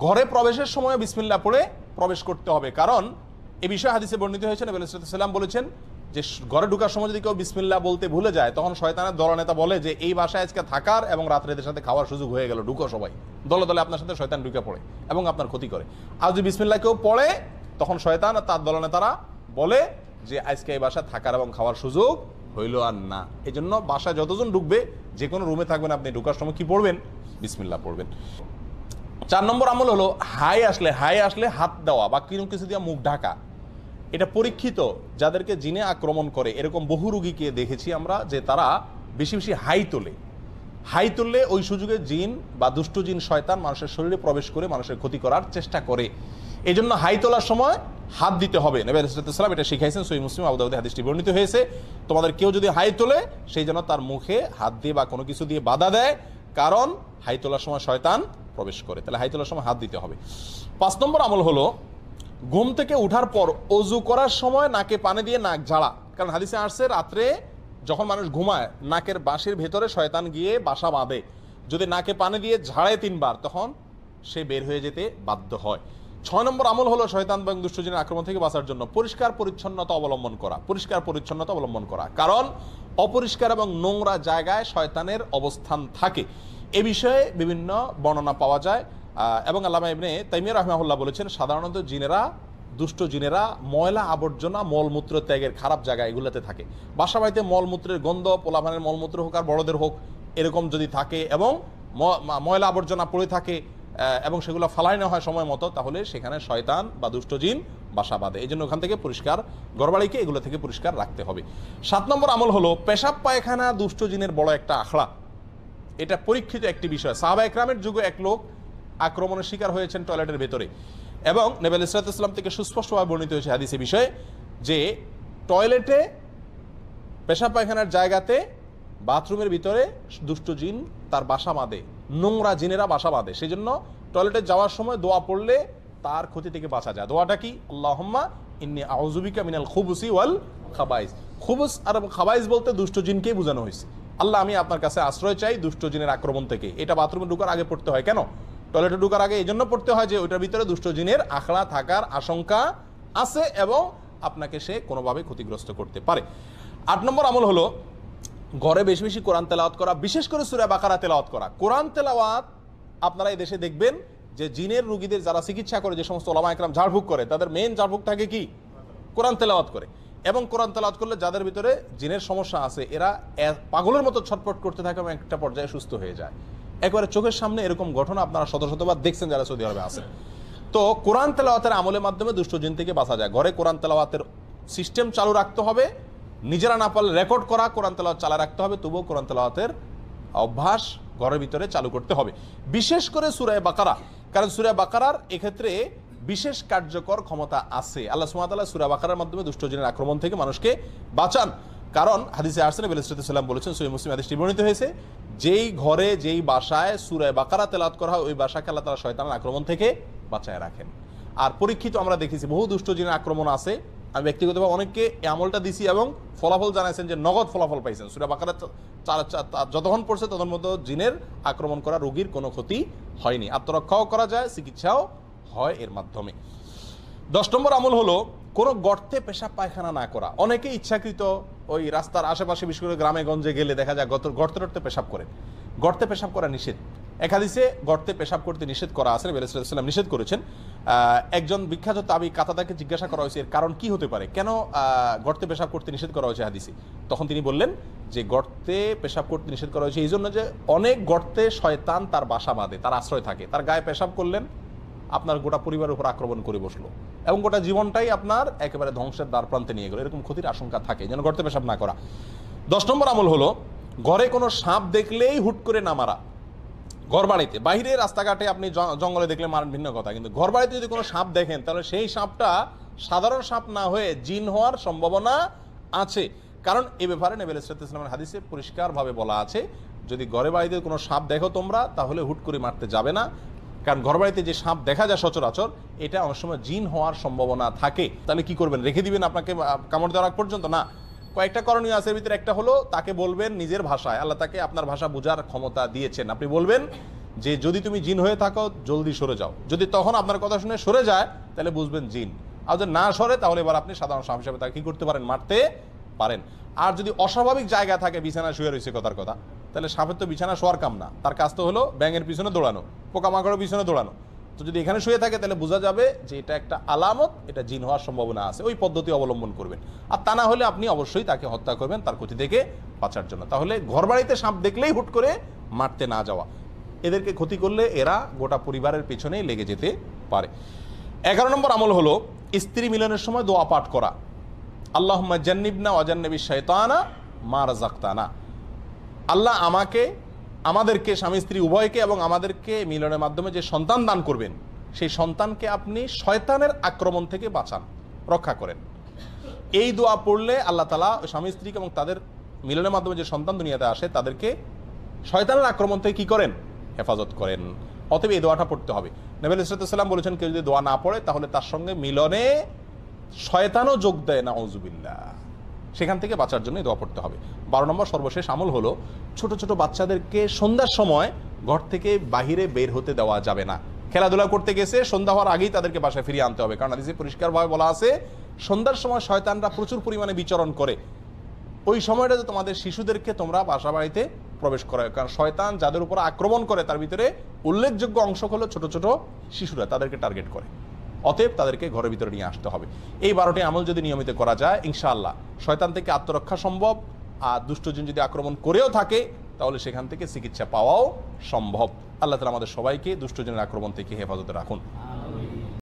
Speaker 1: ঘরে প্রবেশের সময় বিসমিল্লাহ পড়ে প্রবেশ করতে হবে, কারণ এই বিষয়ে হাদিসে বর্ণিত হয়েছে, নবী আলাইহিস সালাম বলেছেন যে ঘরে ঢোকার সময় যদি কেউ বিসমিল্লাহ বলতে ভুলে যায়, তখন শয়তানের দলনেতা বলে যে এই বাসায় আজকে থাকার এবং রাত্রে এদের সাথে খাওয়ার সুযোগ হয়ে গেল, ঢুকো সবাই, দলে দলে আপনার সাথে শয়তান ঢুকে পড়ে এবং আপনার ক্ষতি করে। আর যদি বিসমিল্লাহ কেউ পড়ে, তখন শয়তান আর তার দলনেতারা বলে যে আজকে এই বাসায় থাকার এবং খাওয়ার সুযোগ হইল আর না। এই জন্য বাসায় যতজন ঢুকবে, যে কোনো রুমে থাকবেন, আপনি ঢুকার সময় কি পড়বেন? বিসমিল্লাহ পড়বেন। 4 নম্বর আমল হলো হাই আসলে হাত দেওয়া বা কিছু দিয়ে মুখ ঢাকা। এটা পরীক্ষিত, যাদেরকে জিনে আক্রমণ করে, এরকম বহু রোগীকে দেখেছি আমরা, যে তারা বেশি বেশি হাই তুললে ওই সুযোগে জিন বা দুষ্ট জিন শয়তান মানুষের শরীরে প্রবেশ করে মানুষের ক্ষতি করার চেষ্টা করে। এই জন্য হাই তোলার সময় হাত দিতে হবে। নবী আলাইহিস সালাম এটা শিখাইছেন, সহিহ মুসলিম আবু দাউদে হাদিসটি বর্ণিত হয়েছে। তোমাদের কেউ যদি হাই তোলে, সেই জন্য তার মুখে হাত দিয়ে বা কোনো কিছু দিয়ে বাধা দেয়, কারণ হাই তোলার সময় শয়তান প্রবেশ করে। তাহলে হাই তোলার সময় হাত দিতে হবে। 5 নম্বর আমল হলো ঘুম থেকে উঠার পর অজু করার সময় নাকে পানি দিয়ে নাক ঝাড়া। কারণ হাদিসে আসছে, রাত্রে যখন মানুষ ঘুমায় নাকের বাঁশির ভেতরে শয়তান গিয়ে বাসা বাঁধে, যদি নাকে পানি দিয়ে ঝাড়ে 3 বার, তখন সে বের হয়ে যেতে বাধ্য হয়। 6 নম্বর আমল হলো শয়তান এবং দুষ্টজিনের আক্রমণ থেকে বাঁচার জন্য পরিষ্কার পরিচ্ছন্নতা অবলম্বন করা। কারণ অপরিষ্কার এবং নোংরা জায়গায় শয়তানের অবস্থান থাকে। এ বিষয়ে বিভিন্ন বর্ণনা পাওয়া যায় এবং আল্লামা ইবনে তাইমিয়া রাহিমাহুল্লাহ বলেছেন, সাধারণত দুষ্ট জিনেরা ময়লা আবর্জনা মলমূত্র ত্যাগের খারাপ জায়গা এগুলোতে থাকে। বাসা বাড়িতে মলমূত্রের গন্ধ, পোলাপানের মলমূত্র হোক আর বড়দের হোক, এরকম যদি থাকে এবং ময়লা আবর্জনা পড়ে থাকে, এবং সেগুলো ফালাই না হয় সময় মতো, তাহলে সেখানে শয়তান বা দুষ্ট জিন বাসা বাঁধে। এই জন্য ওখান থেকে পরিষ্কার, ঘরবাড়িকে এগুলো থেকে পরিষ্কার রাখতে হবে। 7 নম্বর আমল হলো পেশাব পায়খানা দুষ্ট জিনের বড় একটা আখড়া। এটা পরীক্ষিত একটি বিষয়। সাহাবা একরামের যুগে এক লোক আক্রমণের শিকার হয়েছেন টয়লেটের ভেতরে, এবং নবী আলাইহিস সালাম থেকে সুস্পষ্টভাবে বর্ণিত হয়েছে হাদিসে বিষয়ে যে টয়লেটে, পেশাব পায়খানার জায়গাতে, বাথরুমের ভিতরে দুষ্ট জিন তার বাসা বাঁধে, নোংরা জিনেরা বাসা বাঁধে। সেই জন্য টয়লেটে যাওয়ার সময় দোয়া পড়লে তার ক্ষতি থেকে বাঁচা যায়। দোয়াটা কি? আল্লাহুম্মা ইন্নী আউযুবিকা মিনাল খুবুসি ওয়াল খাবাইস। খুবুস আর খাবাইস বলতে দুষ্ট জিনকেই বোঝানো হয়েছে। আল্লাহ, আমি আপনার কাছে আশ্রয় চাই দুষ্ট জিনের আক্রমণ থেকে। এটা বাথরুমে ঢোকার আগে পড়তে হয়। কেন? টয়লেটে ঢোকার আগে এই জন্য পড়তে হয় যে ওইটার ভিতরে দুষ্ট জিনের আখড়া থাকার আশঙ্কা আছে এবং আপনাকে সে কোনোভাবে ক্ষতিগ্রস্ত করতে পারে। 8 নম্বর আমল হলো ঘরে বেশি বেশি কোরআন তেলাওয়াত করা, বিশেষ করে সূরা বাকারা তেলাওয়াত করা। কোরআন তেলাওয়াত আপনারা এই দেশে দেখবেন যে জিনের রোগীদের যারা চিকিৎসা করে, যে সমস্ত ওলামা একরাম ঝাড়ফুঁক করে, তাদের মেইন ঝাড়ফুঁক থাকে কি? কোরআন তেলাওয়াত করে। এবং কোরআন তেলাওয়াত করলে যাদের ভিতরে জিনের সমস্যা আছে এরা পাগলের মতো ছটফট করতে থাকে এবং একটা পর্যায়ে সুস্থ হয়ে যায়। একবারে চোখের সামনে এরকম ঘটনা আপনারা শত শতবার দেখছেন যারা সৌদি আরবে আছেন। তো কোরআন তেলাওয়াতের আমলের মাধ্যমে দুষ্ট জিন থেকে বাঁচা যায়। ঘরে কোরআন তেলাওয়াতের সিস্টেম চালু রাখতে হবে, নিজেরা না পারলে রেকর্ড করা কোরআন তেলাওয়াত চালু রাখতে হবে, তবুও কোরআন তেলাওয়াতের অভ্যাস ঘরের ভিতরে চালু করতে হবে, বিশেষ করে সূরা বাকারা। কারণ সূরা বাকারার এক্ষেত্রে বিশেষ কার্যকর ক্ষমতা আছে। আল্লাহ সুবহানাহু ওয়া তাআলা সূরা বাকারার মাধ্যমে দুষ্ট জিনের আক্রমণ থেকে মানুষকে বাঁচান। কারণ হাদিসে আসছে, নবী সাল্লাল্লাহু আলাইহি ওয়াসাল্লাম বলেছেন, সহিহ মুসলিম হাদিসটি বর্ণিত হয়েছে, যেই ঘরে যেই বাসায় সূরা বাকারা তেলাওয়াত করা হয় ওই বাসাকে আল্লাহ তাআলা শয়তানের আক্রমণ থেকে বাঁচায় রাখেন। আর পরীক্ষিত আমরা দেখেছি বহু দুষ্ট জিনের আক্রমণ আছে। আমি ব্যক্তিগতভাবে অনেককে এই আমলটা দিছি এবং ফলাফল জানাইছেন যে নগদ ফলাফল পাইছেন। সূরা বাকারা যতক্ষণ পড়ছে তখন মতো জিনের আক্রমণ করা রোগীর কোনো ক্ষতি হয়নি, আত্মরক্ষাও করা যায়, চিকিৎসাও হয় এর মাধ্যমে। 10 নম্বর আমল হলো কোনো গর্তে পেশাব পায়খানা না করা। অনেকে ইচ্ছাকৃত ওই রাস্তার আশেপাশে, বিশেষ করে গ্রামে গঞ্জে গেলে দেখা যায় গর্তে টর্তে পেশাব করে। গর্তে পেশাব করা নিষেধ। এক হাদিসে গর্তে পেশাব করতে নিষেধ করা আছে, নবী সাল্লাল্লাহু আলাইহি ওয়াসাল্লাম নিষেধ করেছেন। একজন বিখ্যাত তাবী কাতাদাকে জিজ্ঞাসা করা হয়েছে এর কারণ কি হতে পারে, কেন গর্তে পেশাব করতে নিষেধ করা হয়েছে হাদিসে। তখন তিনি বললেন যে গর্তে পেশাব করতে নিষেধ করা হয়েছে এই জন্য যে অনেক গর্তে শয়তান তার বাসা বাঁধে, তার আশ্রয় থাকে। তার গায়ে পেশাব করলেন, আপনার গোটা পরিবারের উপর আক্রমণ করে বসলো এবং গোটা জীবনটাই আপনার একেবারে ধ্বংসের দ্বার প্রান্তে নিয়ে গেল। এরকম ক্ষতির আশঙ্কা থাকে, যেন গর্তে পেশাব না করা। 10 নম্বর আমল হলো ঘরে কোনো সাপ দেখলেই হুট করে না মারা। ঘর বাড়িতে, বাইরে রাস্তাঘাটে আপনি জঙ্গলে দেখলে মারেন ভিন্ন কথা, কিন্তু ঘর বাড়িতে যদি কোনো সাপ দেখেন তাহলে সেই সাপটা সাধারণ সাপ না হয়ে জিন হওয়ার সম্ভাবনা আছে। কারণ এ ব্যাপারে নবী সাল্লাল্লাহু আলাইহি ওয়াসাল্লামের হাদিসে পরিষ্কারভাবে বলা আছে, যদি ঘরে বাড়িতে কোনো সাপ দেখো তোমরা তাহলে হুট করে মারতে যাবে না। কারণ ঘর বাড়িতে যে সাপ দেখা যায় সচরাচর, এটা অনেক সময় জিন হওয়ার সম্ভাবনা থাকে। তাহলে কি করবেন? রেখে দিবেন আপনাকে কামড় দেওয়ার আগ পর্যন্ত? না, কয়েকটা করণীয় আছে। ভিতরে একটা হলো তাকে বলবেন নিজের ভাষায়, আল্লাহ তাকে আপনার ভাষা বোঝার ক্ষমতা দিয়েছেন, আপনি বলবেন যে যদি তুমি জিন হয়ে থাকো জলদি সরে যাও। যদি তখন আপনার কথা শুনে সরে যায় তাহলে বুঝবেন জিন। আর যদি না সরে তাহলে এবার আপনি সাধারণ সাপ হিসাবে তাকে কি করতে পারেন? মারতে পারেন। আর যদি অস্বাভাবিক জায়গা থাকে, বিছানা শুয়ে রয়েছে কথার কথা, তাহলে সাপের তো বিছানা শোয়ার কাম না, তার কাজ তো হলো ব্যাঙের পিছনে দৌড়ানো, পোকামাকড়ের পিছনে দৌড়ানো। তো যদি এখানে শুয়ে থাকে তাহলে বোঝা যাবে যে এটা একটা আলামত, এটা জিন হওয়ার সম্ভাবনা আছে। ওই পদ্ধতি অবলম্বন করবেন। আর তা না হলে আপনি অবশ্যই তাকে হত্যা করবেন তার ক্ষতি থেকে বাঁচার জন্য। তাহলে ঘর বাড়িতে সাপ দেখলেই হুট করে মারতে না যাওয়া। এদেরকে ক্ষতি করলে এরা গোটা পরিবারের পেছনেই লেগে যেতে পারে। 11 নম্বর আমল হলো স্ত্রী মিলনের সময় দোয়া পাঠ করা। আল্লাহুম্মা জান্নিবনা ওয়া জান্নিবিশ শাইতানা মা রাযাকতানা। আল্লাহ আমাদেরকে, স্বামী স্ত্রী উভয়কে এবং আমাদেরকে মিলনের মাধ্যমে যে সন্তান দান করবেন, সেই সন্তানকে আপনি শয়তানের আক্রমণ থেকে বাঁচান, রক্ষা করেন। এই দোয়া পড়লে আল্লাহ তাআলা স্বামী স্ত্রীকে এবং তাদের মিলনের মাধ্যমে যে সন্তান দুনিয়াতে আসে তাদেরকে শয়তানের আক্রমণ থেকে কি করেন? হেফাজত করেন। অতএব এই দোয়াটা পড়তে হবে। নবী সাল্লাল্লাহু আলাইহি ওয়াসাল্লাম বলেছেন কেউ যদি দোয়া না পড়ে তাহলে তার সঙ্গে মিলনে শয়তানও যোগ দেয়, নাউযুবিল্লাহ। সেখান থেকে বাঁচার জন্য দোয়া পড়তে হবে। 12 নম্বর সর্বশেষ আমল হলো ছোট ছোট বাচ্চাদেরকে সন্ধ্যার সময় ঘর থেকে বাহিরে বের হতে দেওয়া যাবে না। খেলাধুলা করতে গেছে, সন্ধ্যা হওয়ার আগেই তাদেরকে বাসায় ফিরিয়ে আনতে হবে। কারণ হাদিসে পরিষ্কারভাবে বলা আছে সন্ধ্যার সময় শয়তানরা প্রচুর পরিমাণে বিচরণ করে। ওই সময়টাতে তোমাদের শিশুদেরকে তোমরা বাসা বাড়িতে প্রবেশ করে। কারণ শয়তান যাদের উপর আক্রমণ করে তার ভিতরে উল্লেখযোগ্য অংশ হলো ছোট ছোট শিশুরা, তাদেরকে টার্গেট করে। অতএব তাদেরকে ঘরের ভিতরে নিয়ে আসতে হবে। এই 12টি আমল যদি নিয়মিত করা যায় ইনশাআল্লাহ শয়তান থেকে আত্মরক্ষা সম্ভব। আর দুষ্টজিন যদি আক্রমণ করেও থাকে তাহলে সেখান থেকে চিকিৎসা পাওয়াও সম্ভব। আল্লাহ তাআলা আমাদের সবাইকে দুষ্টজনের আক্রমণ থেকে হেফাজতে রাখুন।